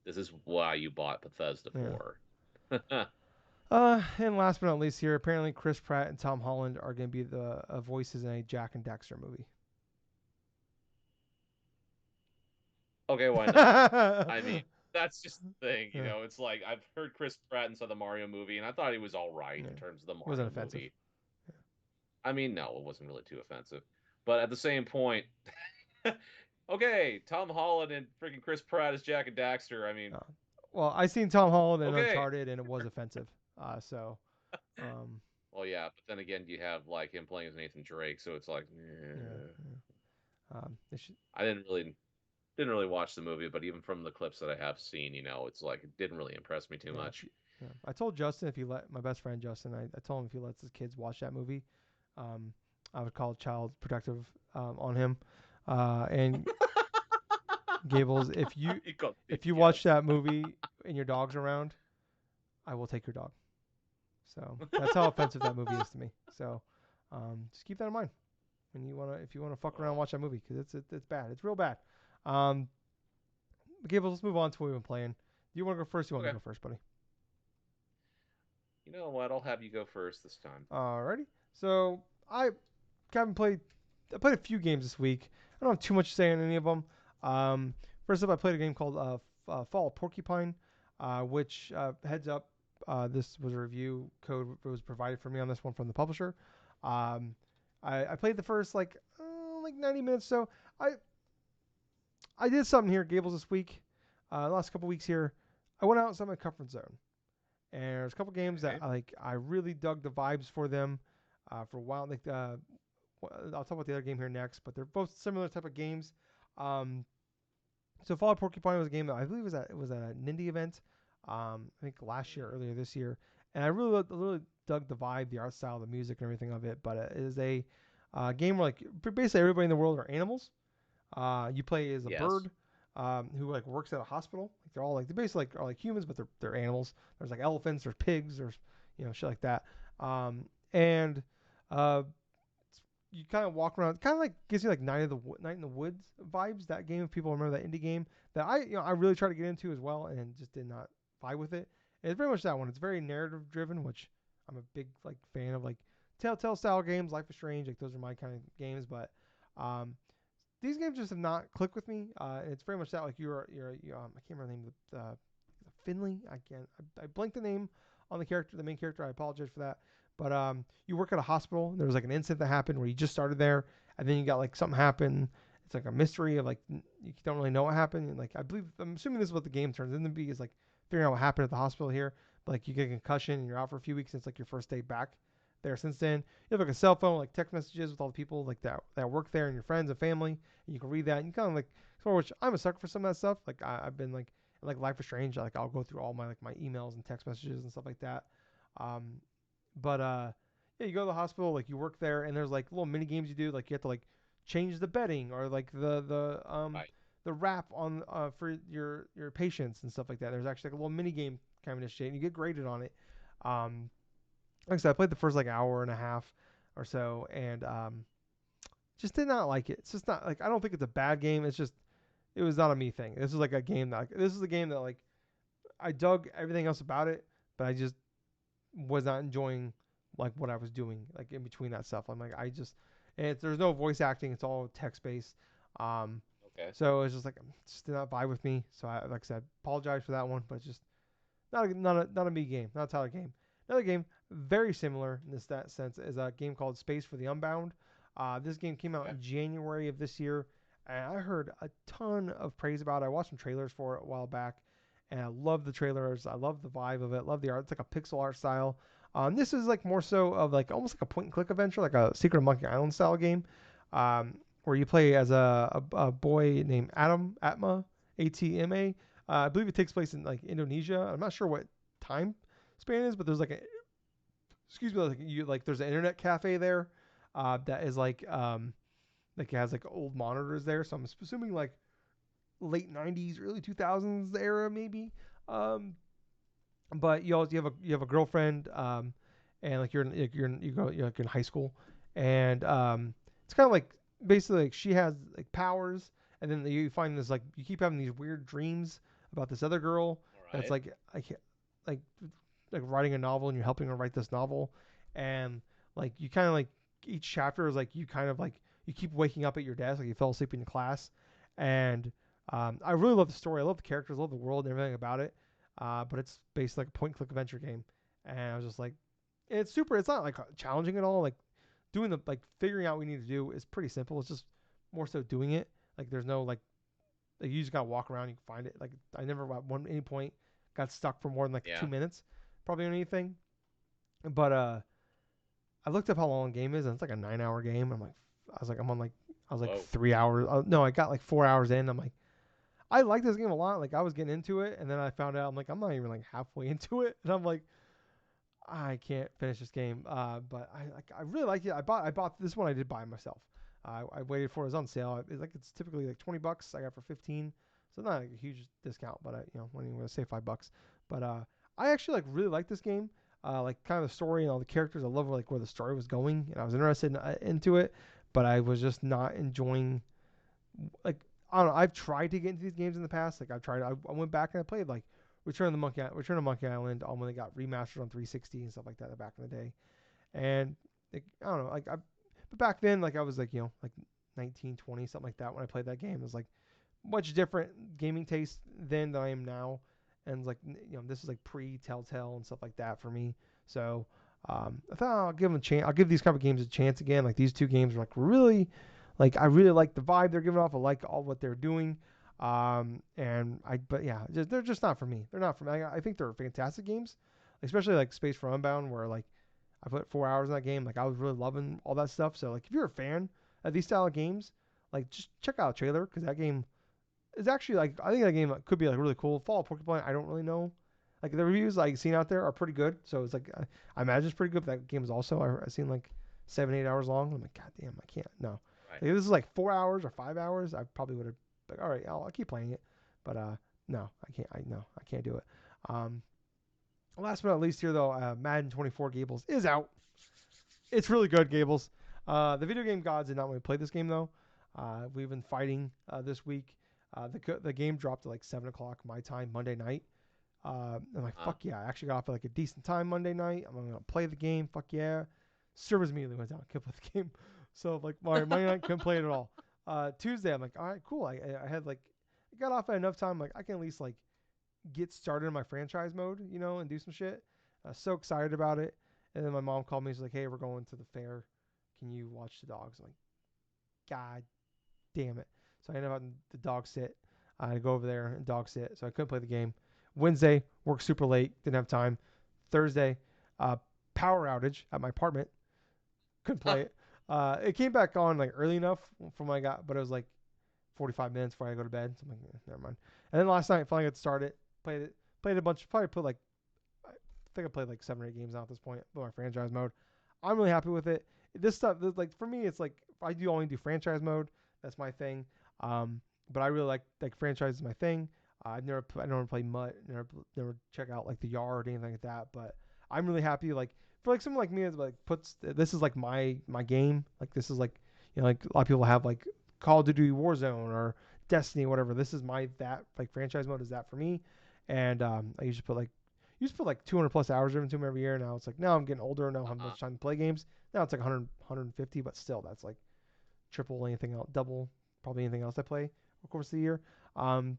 This is why you bought Bethesda Yeah. for. And last but not least here, apparently Chris Pratt and Tom Holland are going to be the voices in a Jack and Daxter movie. Okay, why not? Yeah. I mean, that's just the thing, It's like I've heard Chris Pratt inside the Mario movie, and I thought he was all right Yeah. in terms of the It wasn't Mario offensive. movie. I mean, no, it wasn't really too offensive. But at the same point, okay, Tom Holland and freaking Chris Pratt as Jack and Daxter. I mean, Well, I seen Tom Holland in okay. Uncharted, and it was offensive. So, um, Well, yeah, but then again, you have like him playing as Nathan Drake, so it's like, yeah, yeah. They should, I didn't really watch the movie, but even from the clips that I have seen, it's like it didn't really impress me too yeah, much. yeah. I told Justin if he let my best friend Justin, I told him if he lets his kids watch that movie, um, I would call child protective on him. And Gables, if you watch that movie and your dog's around, I will take your dog. So that's how offensive that movie is to me. So just keep that in mind when if you wanna fuck around and watch that movie because it's bad. It's real bad. Um, Gables, let's move on to what we've been playing. Do you want to go first? Or you want me Okay. to go first, buddy? You know what? I'll have you go first this time. Alrighty. So haven't played. I played a few games this week. I don't have too much to say on any of them. First up, I played a game called Fall of Porcupine, which heads up. This was a review code that was provided for me on this one from the publisher. Um, I played the first like 90 minutes. So I did something here, Gables, this week. The last couple weeks here, I went outside my comfort zone. And there's a couple games that I really dug the vibes for them for a while. I'll talk about the other game here next, but they're both similar type of games. So Fall Out Porcupine was a game that I believe it was at an indie event. I think last year, earlier this year, and I really dug the vibe, the art style, the music, and everything of it. But it is a game where like basically everybody in the world are animals. You play as a Yes. bird who like works at a hospital. Like they're all like they basically are like humans, but they're animals. There's like elephants, there's pigs, there's shit like that. And you kind of walk around. Kind of like gives you like Night in the Woods vibes. That game, if people remember that indie game that I really tried to get into as well, and just did not vibe with it. And it's very much that one. It's very narrative driven, which I'm a big like fan of, like Telltale style games, Life is Strange. Like those are my kind of games, but these games just have not clicked with me. It's very much that like I can't remember the name of the Finley. I blanked the name on the main character. I apologize for that. But you work at a hospital. There was like an incident that happened where you just started there, and then you got like something happen. It's like a mystery of like you don't really know what happened. And like I'm assuming this is what the game turns into be, is like figuring out what happened at the hospital here. but like you get a concussion and you're out for a few weeks. And it's like your first day back there. Since then, you have like a cell phone, like text messages with all the people like that work there and your friends and family, and you can read that. And you kind of like, for which I'm a sucker for some of that stuff. Like I've been like Life is Strange. Like I'll go through all my like my emails and text messages and stuff like that. Um, but yeah, you go to the hospital, like you work there, and there's like little mini games you do, like you have to like change the bedding or like Right. the wrap on for your patients and stuff like that. There's actually like a little mini game kind of shit, and you get graded on it. Um, like I said, I played the first like hour and a half or so, and just did not like it. It's just not like I don't think it's a bad game. It's just it was not a me thing. This is like a game that this is a game that like I dug everything else about it, but I just was not enjoying like what I was doing like in between that stuff. I'm like I just and there's no voice acting. It's all text based. Um, Okay. so it's just like just did not vibe with me. So I like I said, apologize for that one, but just not a me game, not a Tyler game. Another game very similar in this that sense is a game called Space for the Unbound. This game came out Okay. in January of this year, and I heard a ton of praise about it. I watched some trailers for it a while back, and I love the trailers. I love the vibe of it. Love the art. It's like a pixel art style. This is like more so of like almost like a point and click adventure, like a Secret of Monkey Island style game, where you play as a boy named Atma, Atma. I believe it takes place in like Indonesia. I'm not sure what time span is, but there's like a excuse me, like you like there's an internet cafe there, that is like it has like old monitors there. So I'm assuming like late '90s, early 2000s era maybe. Um, but you have a girlfriend, and like you're like in high school, and it's kind of like basically like she has like powers, and then you find this like you keep having these weird dreams about this other girl All that's right. like like writing a novel, and you're helping her write this novel, and like you kind of like each chapter is like you kind of like you keep waking up at your desk like you fell asleep in class, and I really love the story. I love the characters, I love the world and everything about it. But it's based like a point and click adventure game, and I was just like, it's super. It's not like challenging at all. Like doing the like figuring out what we need to do is pretty simple. It's just more so doing it. Like there's no like you just gotta walk around. You can find it. Like I never at one any point got stuck for more than like Yeah. 2 minutes, probably on anything. But I looked up how long the game is, and it's like a 9 hour game. I was like, I'm on like I was like Whoa. 3 hours. No, I got like 4 hours in. I'm like, I like this game a lot. Like I was getting into it, and then I found out I'm like I'm not even like halfway into it, and I'm like I can't finish this game. But I really like it. I bought this one. I did buy myself. I waited for it was on sale. It's typically like $20. I got it for 15, so not like a huge discount. But when you want to say $5. But I actually like really like this game. Like kind of the story and all the characters. I love like where the story was going, and I was interested into it, but I was just not enjoying like I don't know. I've tried to get into these games in the past. Like I've tried. I went back and I played like Return of Monkey Island when they got remastered on 360 and stuff like that back in the day. And like, I don't know. But back then like I was like like 19, 20 something like that when I played that game. It was like much different gaming taste then than I am now. And like this is like pre Telltale and stuff like that for me. So I thought I'll give them a chance. I'll give these kind of games a chance again. Like these two games were like really like I really like the vibe they're giving off. I like all what they're doing. But yeah, they're just not for me. They're not for me. I think they're fantastic games, especially like Space for Unbound, where like I put 4 hours in that game. Like I was really loving all that stuff. So like if you're a fan of these style of games, like just check out a trailer because that game is actually like I think that game could be like really cool. Fall Porcupine, I don't really know. Like the reviews I've seen out there are pretty good. So it's like I imagine it's pretty good. But that game is also I've seen like 7 8 hours long. I'm like God damn, I can't no. Right. Like, if this is like 4 hours or 5 hours, I probably would have like all right, I'll keep playing it. But no, I can't. I can't do it. Um, last but not least here though, Madden 24 Gables is out. It's really good, Gables. The video game gods did not want to play this game though. We've been fighting this week. The game dropped at like 7 o'clock my time Monday night. I'm like, Uh, fuck yeah! I actually got off at like a decent time Monday night. I'm gonna play the game. Fuck yeah! Servers immediately went down. Couldn't play the game. So like, all right, Monday night couldn't play it at all. Tuesday, I'm like, all right, cool. I had like, I got off at enough time. Like, I can at least like get started in my franchise mode, and do some shit. So excited about it. And then my mom called me. She's like, hey, we're going to the fair. Can you watch the dogs? I'm like, God damn it. So I ended up having the dog sit. I had to go over there and dog sit. So I couldn't play the game. Wednesday, worked super late. Didn't have time. Thursday, uh, power outage at my apartment. Couldn't play it. It came back on like early enough from when I got, but it was like 45 minutes before I go to bed. So I'm like, never mind. And then last night, finally got to start it. Played a bunch. Probably put like, I think I played like 7 or 8 games now at this point. With my franchise mode, I'm really happy with it. This stuff, like for me, it's like I do only do franchise mode. That's my thing. Um, but I really like franchise is my thing. I never play Mutt, never check out like the Yard or anything like that. But I'm really happy. Like for like someone like me, is like puts this is like my game. Like this is like like a lot of people have like Call of Duty Warzone or Destiny or whatever. This is my that like franchise mode is that for me. And I usually put like 200 plus hours into them every year. Now it's like now I'm getting older and I don't have Uh-huh. much time to play games. Now it's like 150, but still that's like triple anything else, double probably anything else I play over the course of the year. Um,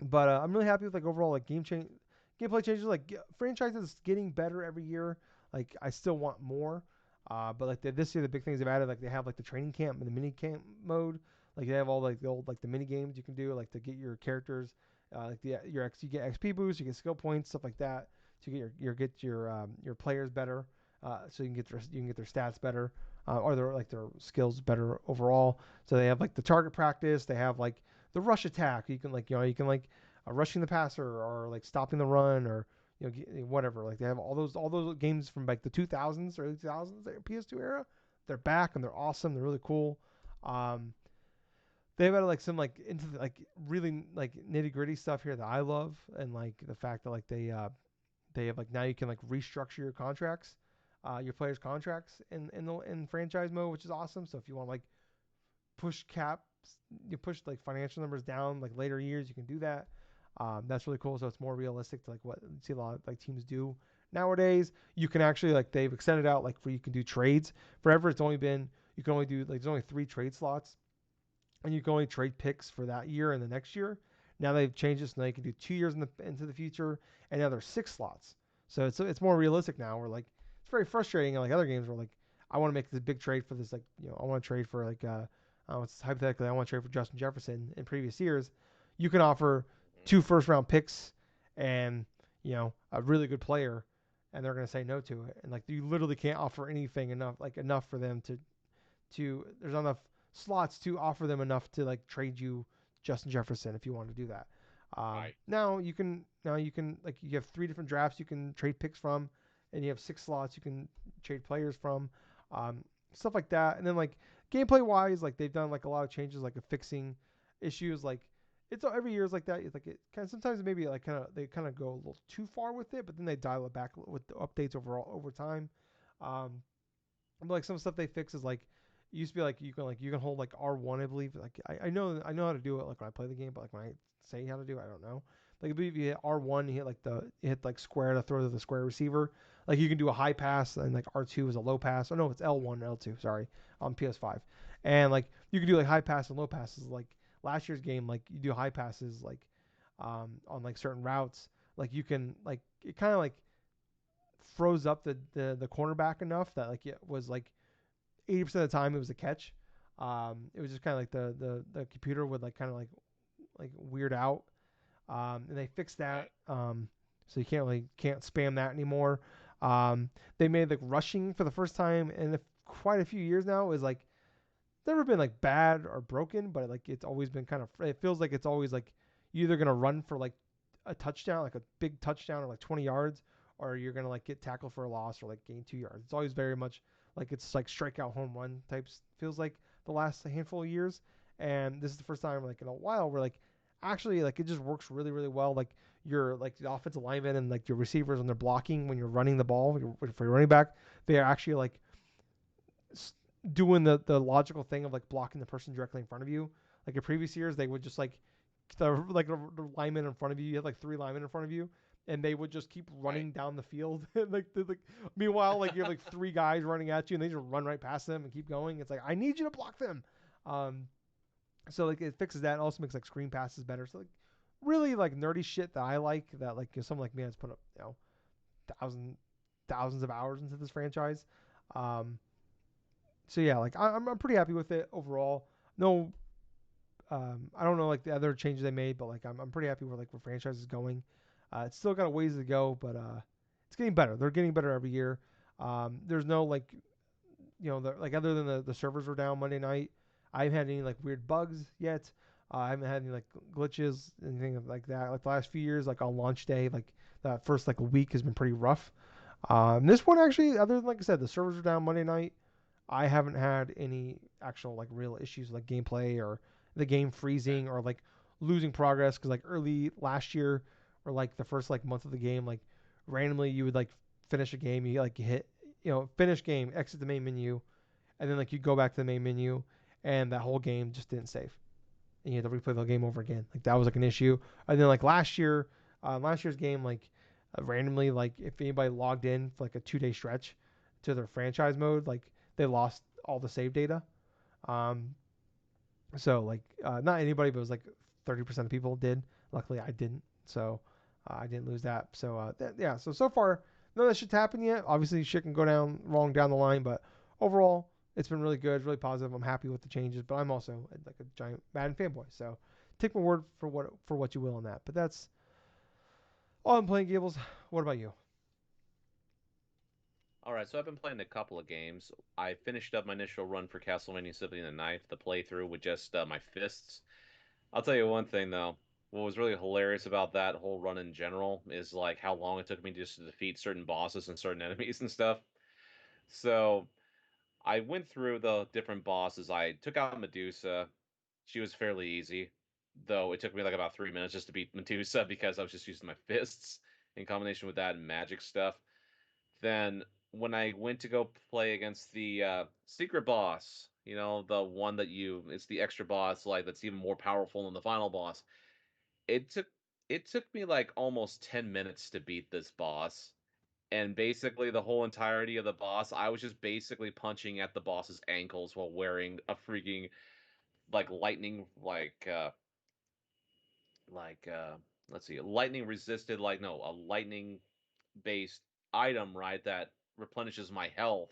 but I'm really happy with like overall like gameplay changes. Like franchises getting better every year. Like I still want more. But like this year the big things they've added like they have like the training camp and the mini camp mode. Like they have all like the old like the mini games you can do like to get your characters. Like you get XP boosts, you get skill points, stuff like that. To get your players better. So you can get their stats better. Or their skills better overall. So they have like the target practice. They have like the rush attack. You can like you can like rushing the passer or like stopping the run or whatever. Like they have all those games from like the 2000s, early 2000s, PS2 era. They're back and they're awesome. They're really cool. Um, they've added like some like into the, like really like nitty gritty stuff here that I love and like the fact that like they have like now you can like restructure your contracts, your players' contracts in franchise mode, which is awesome. So if you want to like push caps, you push like financial numbers down like later years, you can do that. That's really cool. So it's more realistic to like what you see a lot of like teams do nowadays. You can actually like they've extended out like where you can do trades. Forever it's only been you can only do like there's only 3 trade slots, and you can only trade picks for that year and the next year. Now they've changed this. Now you can do 2 years into the future, and now there's 6 slots. So it's more realistic now. We're like it's very frustrating. Like other games where like I want to make this big trade for this like I want to trade for like it's hypothetically I want to trade for Justin Jefferson in previous years. You can offer Mhm. 2 first round picks and a really good player, and they're gonna say no to it. And like you literally can't offer anything enough for them to there's not enough slots to offer them enough to like trade you Justin Jefferson if you want to do that. Right. Now you can like you have 3 different drafts you can trade picks from, and you have 6 slots you can trade players from, stuff like that. And then like gameplay wise, like they've done like a lot of changes like fixing issues like. It's every year is like that. It's like it kind of sometimes maybe like they kind of go a little too far with it, but then they dial it back with the updates overall over time. Um, but like some stuff they fix is like it used to be like you can hold like R1 I believe like I know how to do it like when I play the game, but like when I say how to do it I don't know. Like I believe you hit R1 you hit like square to throw to the square receiver. Like you can do a high pass and like R2 is a low pass. Oh no, it's L1 and L2, sorry, on PS5. And like you can do like high pass and low passes like last year's game like you do high passes like on like certain routes like you can like it kind of like froze up the cornerback enough that like it was like 80% of the time it was a catch. It was just kind of like the computer would like kind of like weird out, and they fixed that. Right. So you can't spam that anymore. They made like rushing for the first time in quite a few years now is like never been like bad or broken, but like it's always been kind of it feels like it's always like you're either gonna run for like a touchdown, like a big touchdown or like 20 yards, or you're gonna like get tackled for a loss or like gain 2 yards. It's always very much like it's like strikeout home run types. Feels like the last handful of years, and this is the first time like in a while where like actually like it just works really really well. Like your like the offensive linemen and like your receivers when they're blocking when you're running the ball for your running back, they are actually like doing the logical thing of like blocking the person directly in front of you. Like in previous years, they would just like the lineman in front of you. You had like 3 linemen in front of you, and they would just keep Right. running down the field. Like meanwhile, like you have like 3 guys running at you, and they just run right past them and keep going. It's like I need you to block them. Um, so like it fixes that. And also makes like screen passes better. So like really like nerdy shit that I like that like someone like me has put up thousand thousands of hours into this franchise. Um, so yeah, like I'm pretty happy with it overall. No, I don't know like the other changes they made, but like I'm pretty happy with like where franchise is going. It's still got a ways to go, but it's getting better. They're getting better every year. There's no like like other than the servers were down Monday night, I haven't had any like weird bugs yet. I haven't had any like glitches, anything like that. Like the last few years, like on launch day, like that first like a week has been pretty rough. This one actually, other than like I said, the servers were down Monday night. I haven't had any actual like real issues like gameplay or the game Okay. freezing or like losing progress because like early last year or like the first like month of the game like randomly you would like finish a game you like hit finish game exit the main menu and then like you go back to the main menu and that whole game just didn't save and you had to replay the game over again. Like that was like an issue. And then like last year's game like randomly like if anybody logged in for like a 2 day stretch to their franchise mode like they lost all the save data. Um, so like not anybody but it was like 30% of people did. Luckily I didn't. So I didn't lose that. So yeah. So far none of that shit's happened yet. Obviously shit can go down wrong down the line, but overall it's been really good, really positive. I'm happy with the changes, but I'm also like a giant Madden fanboy. So take my word for what you will on that. But that's all I'm playing, Gables. What about you? All right, so I've been playing a couple of games. I finished up my initial run for Castlevania Symphony of the Night, the playthrough with just my fists. I'll tell you one thing though. What was really hilarious about that whole run in general is like how long it took me just to defeat certain bosses and certain enemies and stuff. So I went through the different bosses. I took out Medusa. She was fairly easy, though it took me like about 3 minutes just to beat Medusa because I was just using my fists in combination with that and magic stuff. Then when I went to go play against the secret boss, the one it's the extra boss, like that's even more powerful than the final boss. It took it took me like almost 10 minutes to beat this boss. And basically the whole entirety of the boss, I was just basically punching at the boss's ankles while wearing a freaking like lightning like let's see, lightning resisted like no, a lightning based item, right, that replenishes my health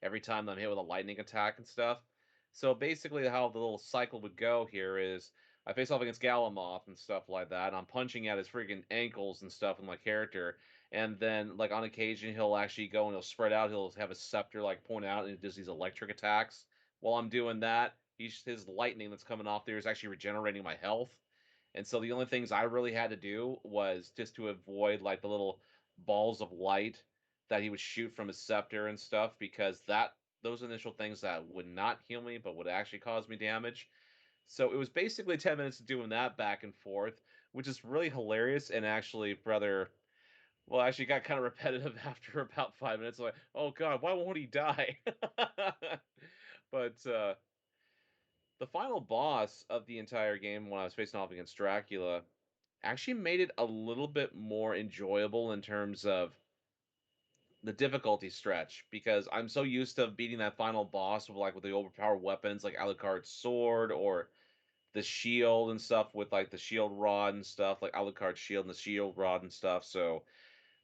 every time I'm hit with a lightning attack and stuff. So basically, how the little cycle would go here is I face off against Galamoth and stuff like that, and I'm punching at his freaking ankles and stuff with my character. And then, like, on occasion, he'll actually go and he'll spread out. He'll have a scepter, like, point out, and it does these electric attacks. While I'm doing that, his lightning that's coming off there is actually regenerating my health. And so the only things I really had to do was just to avoid, like, the little balls of light that he would shoot from his scepter and stuff because those initial things that would not heal me but would actually cause me damage. So it was basically 10 minutes of doing that back and forth, which is really hilarious and actually rather well, actually got kind of repetitive after about 5 minutes. Like, oh god, why won't he die? But the final boss of the entire game, when I was facing off against Dracula, actually made it a little bit more enjoyable in terms of the difficulty stretch because I'm so used to beating that final boss with like with the overpowered weapons like Alucard's sword or the shield and stuff with like the shield rod and stuff like Alucard's shield and the shield rod and stuff. So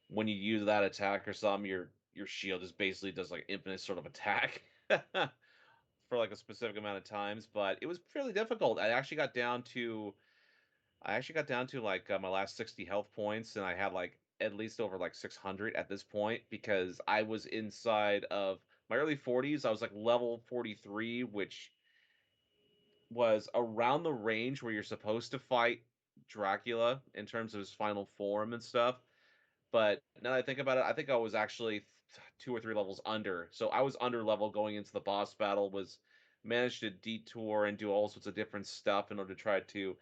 when you use that attack or something, your shield just basically does like infinite sort of attack for like a specific amount of times. But it was fairly difficult. I actually got down to like my last 60 health points, and I had like at least over like 600 at this point because I was inside of my early 40s. I was like level 43, which was around the range where you're supposed to fight Dracula in terms of his final form and stuff. But now that I think about it, I think I was actually 2 or 3 levels under. So I was under level going into the boss battle. Was managed to detour and do all sorts of different stuff in order to try to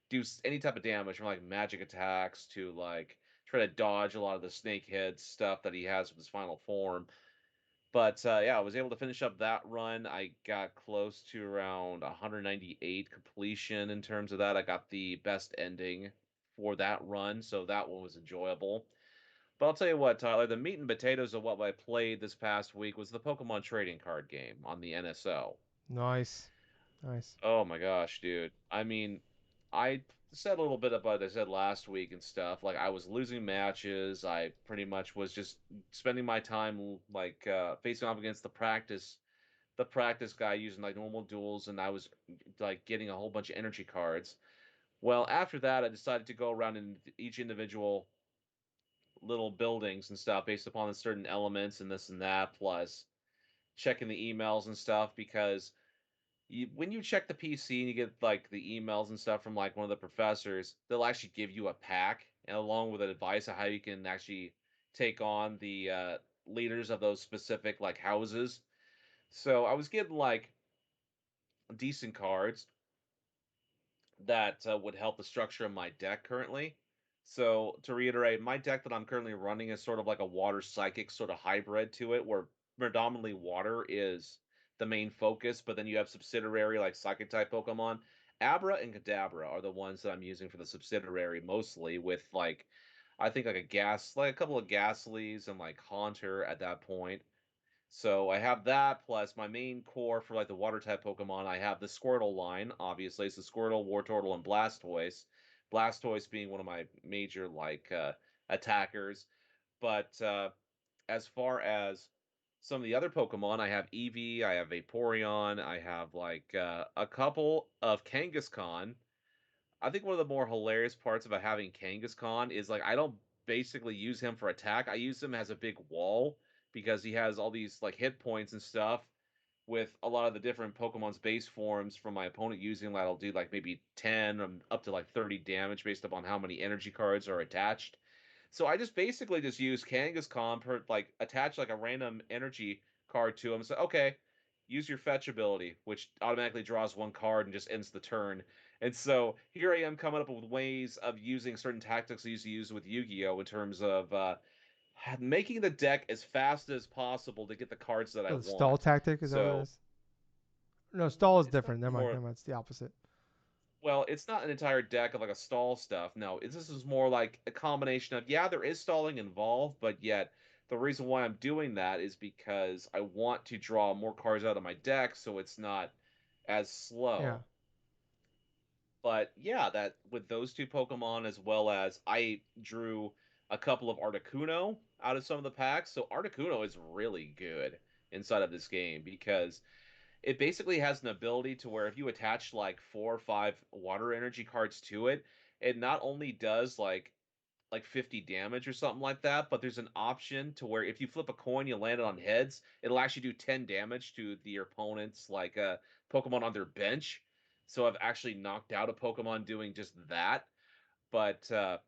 do any type of damage, from like magic attacks to like try to dodge a lot of the snakehead stuff that he has with his final form. But yeah, I was able to finish up that run. I got close to around 198 completion in terms of that. I got the best ending for that run, so that one was enjoyable. But I'll tell you what, Tyler, the meat and potatoes of what I played this past week was the Pokemon trading card game on the NSO. Nice, nice. Oh my gosh, dude. I mean, I said a little bit about what I said last week and stuff. Like I was losing matches. I pretty much was just spending my time like facing off against the practice guy using like normal duels, and I was like getting a whole bunch of energy cards. Well, after that, I decided to go around in each individual little buildings and stuff based upon the certain elements and this and that, plus checking the emails and stuff because when you check the PC and you get like the emails and stuff from like one of the professors, they'll actually give you a pack and along with advice of how you can actually take on the leaders of those specific like houses. So I was getting like decent cards that would help the structure of my deck currently. So to reiterate, my deck that I'm currently running is sort of like a water psychic sort of hybrid to it, where predominantly water is the main focus, but then you have subsidiary like psychic type Pokemon. Abra and Kadabra are the ones that I'm using for the subsidiary mostly, with like I think like a couple of Ghastlies and like Haunter at that point. So I have that plus my main core for like the water type Pokemon. I have the Squirtle line, obviously. It's the Squirtle, Wartortle, and Blastoise. Blastoise being one of my major like attackers. But as far as some of the other Pokemon, I have Eevee, I have Vaporeon, I have like a couple of Kangaskhan. I think one of the more hilarious parts about having Kangaskhan is like I don't basically use him for attack. I use him as a big wall because he has all these like hit points and stuff with a lot of the different Pokemon's base forms from my opponent using that'll do like maybe 10 up to like 30 damage based upon how many energy cards are attached. So I just basically just use Kangaskhan per like attach like a random energy card to him. So okay, use your fetch ability, which automatically draws one card and just ends the turn. And so here I am coming up with ways of using certain tactics I used to use with Yu-Gi-Oh! In terms of making the deck as fast as possible to get the cards that I The stall want. tactic, is that what it So is? No, stall is it's not different. Never mind. more Never mind. It's the opposite. well, it's not an entire deck of like a stall stuff. No, this is more like a combination of yeah, there is stalling involved, but yet the reason why I'm doing that is because I want to draw more cards out of my deck so it's not as Yeah. slow. But yeah, that with those two Pokemon as well as I drew a couple of Articuno out of some of the packs. So Articuno is really good inside of this game because it basically has an ability to where if you attach like 4 or 5 water energy cards to it, it not only does like 50 damage or something like that, but there's an option to where if you flip a coin, you land it on heads, it'll actually do 10 damage to the opponent's like Pokemon on their bench. So I've actually knocked out a Pokemon doing just that. But the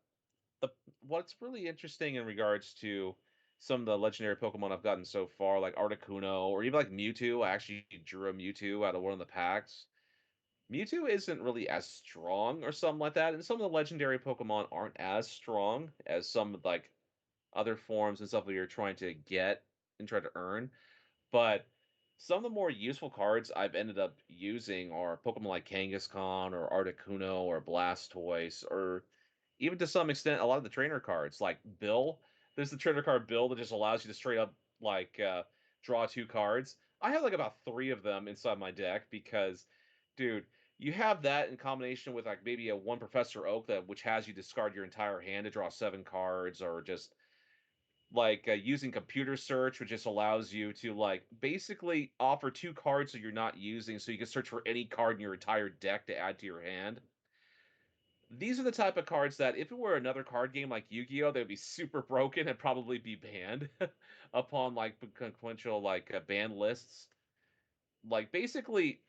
what's really interesting in regards to some of the legendary Pokemon I've gotten so far, like Articuno or even like Mewtwo, I actually drew a Mewtwo out of one of the packs. Mewtwo isn't really as strong or something like that, and some of the legendary Pokemon aren't as strong as some like other forms and stuff that you're trying to get and try to earn. But some of the more useful cards I've ended up using are Pokemon like Kangaskhan or Articuno or Blastoise, or even to some extent a lot of the trainer cards like Bill. There's the trainer card Bill that just allows you to straight up like draw 2 cards. I have like about 3 of them inside my deck because, dude, you have that in combination with like maybe a one Professor Oak that which has you discard your entire hand to draw 7 cards, or just like using computer search, which just allows you to like basically offer 2 cards that you're not using, so you can search for any card in your entire deck to add to your hand. These are the type of cards that, if it were another card game like Yu-Gi-Oh, they'd be super broken and probably be banned upon like consequential like ban lists. Like basically,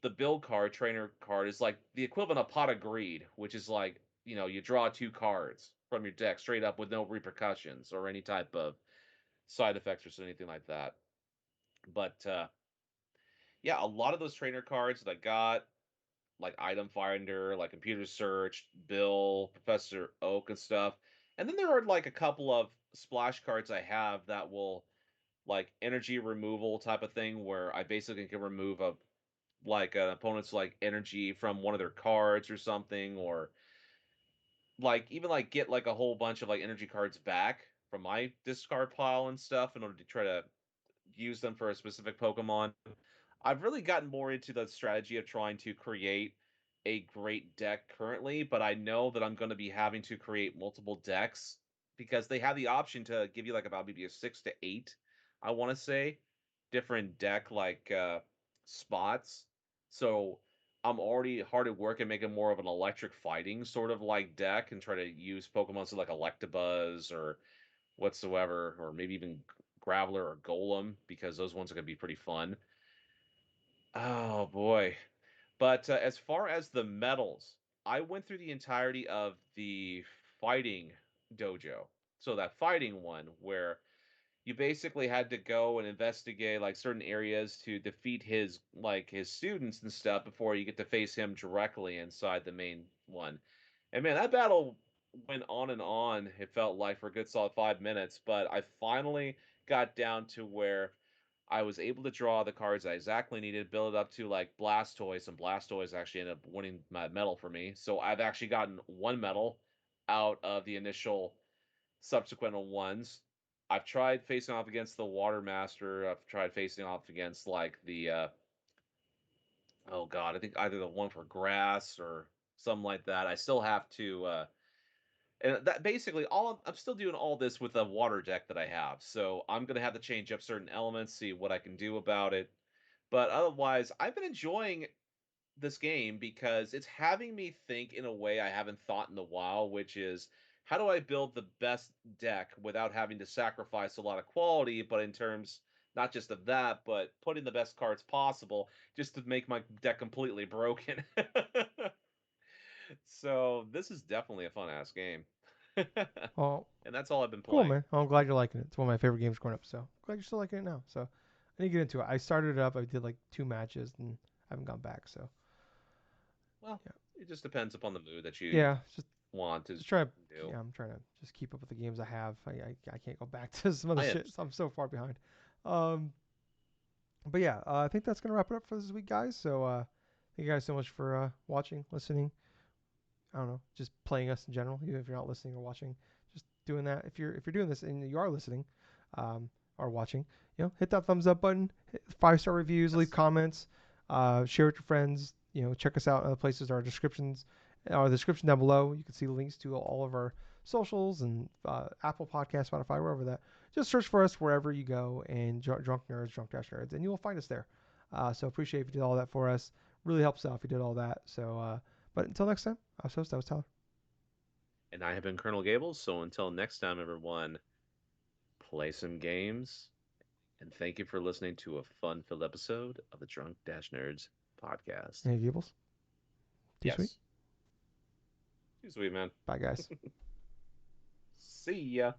the build card, trainer card, is like the equivalent of Pot of Greed, which is like you draw 2 cards from your deck straight up with no repercussions or any type of side effects or anything like that. But yeah, a lot of those trainer cards that I got, like Item Finder, like Computer Search, Bill, Professor Oak, and stuff. And then there are like a couple of splash cards I have that will like energy removal type of thing, where I basically can remove a like an opponent's like energy from one of their cards or something, or like even like get like a whole bunch of like energy cards back from my discard pile and stuff in order to try to use them for a specific Pokemon. I've really gotten more into the strategy of trying to create a great deck currently, but I know that I'm going to be having to create multiple decks because they have the option to give you like about maybe a 6 to 8, I want to say, different deck like spots. So I'm already hard at work at making more of an electric fighting sort of like deck and try to use Pokemon so like Electabuzz or whatsoever, or maybe even Graveler or Golem, because those ones are going to be pretty fun. Oh boy. But as far as the medals, I went through the entirety of the fighting dojo. So that fighting one where you basically had to go and investigate like certain areas to defeat his students and stuff before you get to face him directly inside the main one. And man, that battle went on and on. It felt like for a good solid 5 minutes, but I finally got down to where I was able to draw the cards I exactly needed, build it up to like Blastoise, and Blastoise actually ended up winning my medal for me. So I've actually gotten one medal out of the initial subsequent ones. I've tried facing off against the Water Master. I've tried facing off against like the oh god, I think either the one for grass or something like that. I still have to and that basically I'm still doing all this with a water deck that I have. So I'm gonna have to change up certain elements, see what I can do about it. But otherwise, I've been enjoying this game because it's having me think in a way I haven't thought in a while, which is how do I build the best deck without having to sacrifice a lot of quality, but in terms not just of that, but putting the best cards possible just to make my deck completely broken. So this is definitely a fun ass game. Well, And that's all I've been cool, playing. man. I'm glad you're liking it. It's one of my favorite games growing up. So glad you're still liking it now. So I need to get into it. I started it up. I did like 2 matches and I haven't gone back. So Well, yeah, it just depends upon the mood that you yeah. want to Just trying to, do. yeah, I'm trying to just keep up with the games I have. I can't go back to some other I shit. understand. I'm so far behind. Um, but yeah, I think that's gonna wrap it up for this week, guys. So thank you guys so much for watching, listening. I don't know, just playing us in general, even if you're not listening or watching, just doing that. If you're doing this and you are listening, or watching, hit that thumbs up button, hit 5-star reviews, leave Yes. comments, share with your friends. Check us out in other places. Our description down below. You can see links to all of our socials and Apple Podcast, Spotify, wherever that. Just search for us wherever you go and Drunk Nerds, Drunk Dash Nerds, and you will find us there. So appreciate if you did all that for us. Really helps out if you did all that. So, but until next time, I was host. That was Tyler. And I have been Colonel Gables, so until next time, everyone, play some games, and thank you for listening to a fun-filled episode of the Drunk Dash Nerds podcast. Hey, Gables. Too sweet. Yes. Too sweet, man. Bye, guys. See ya.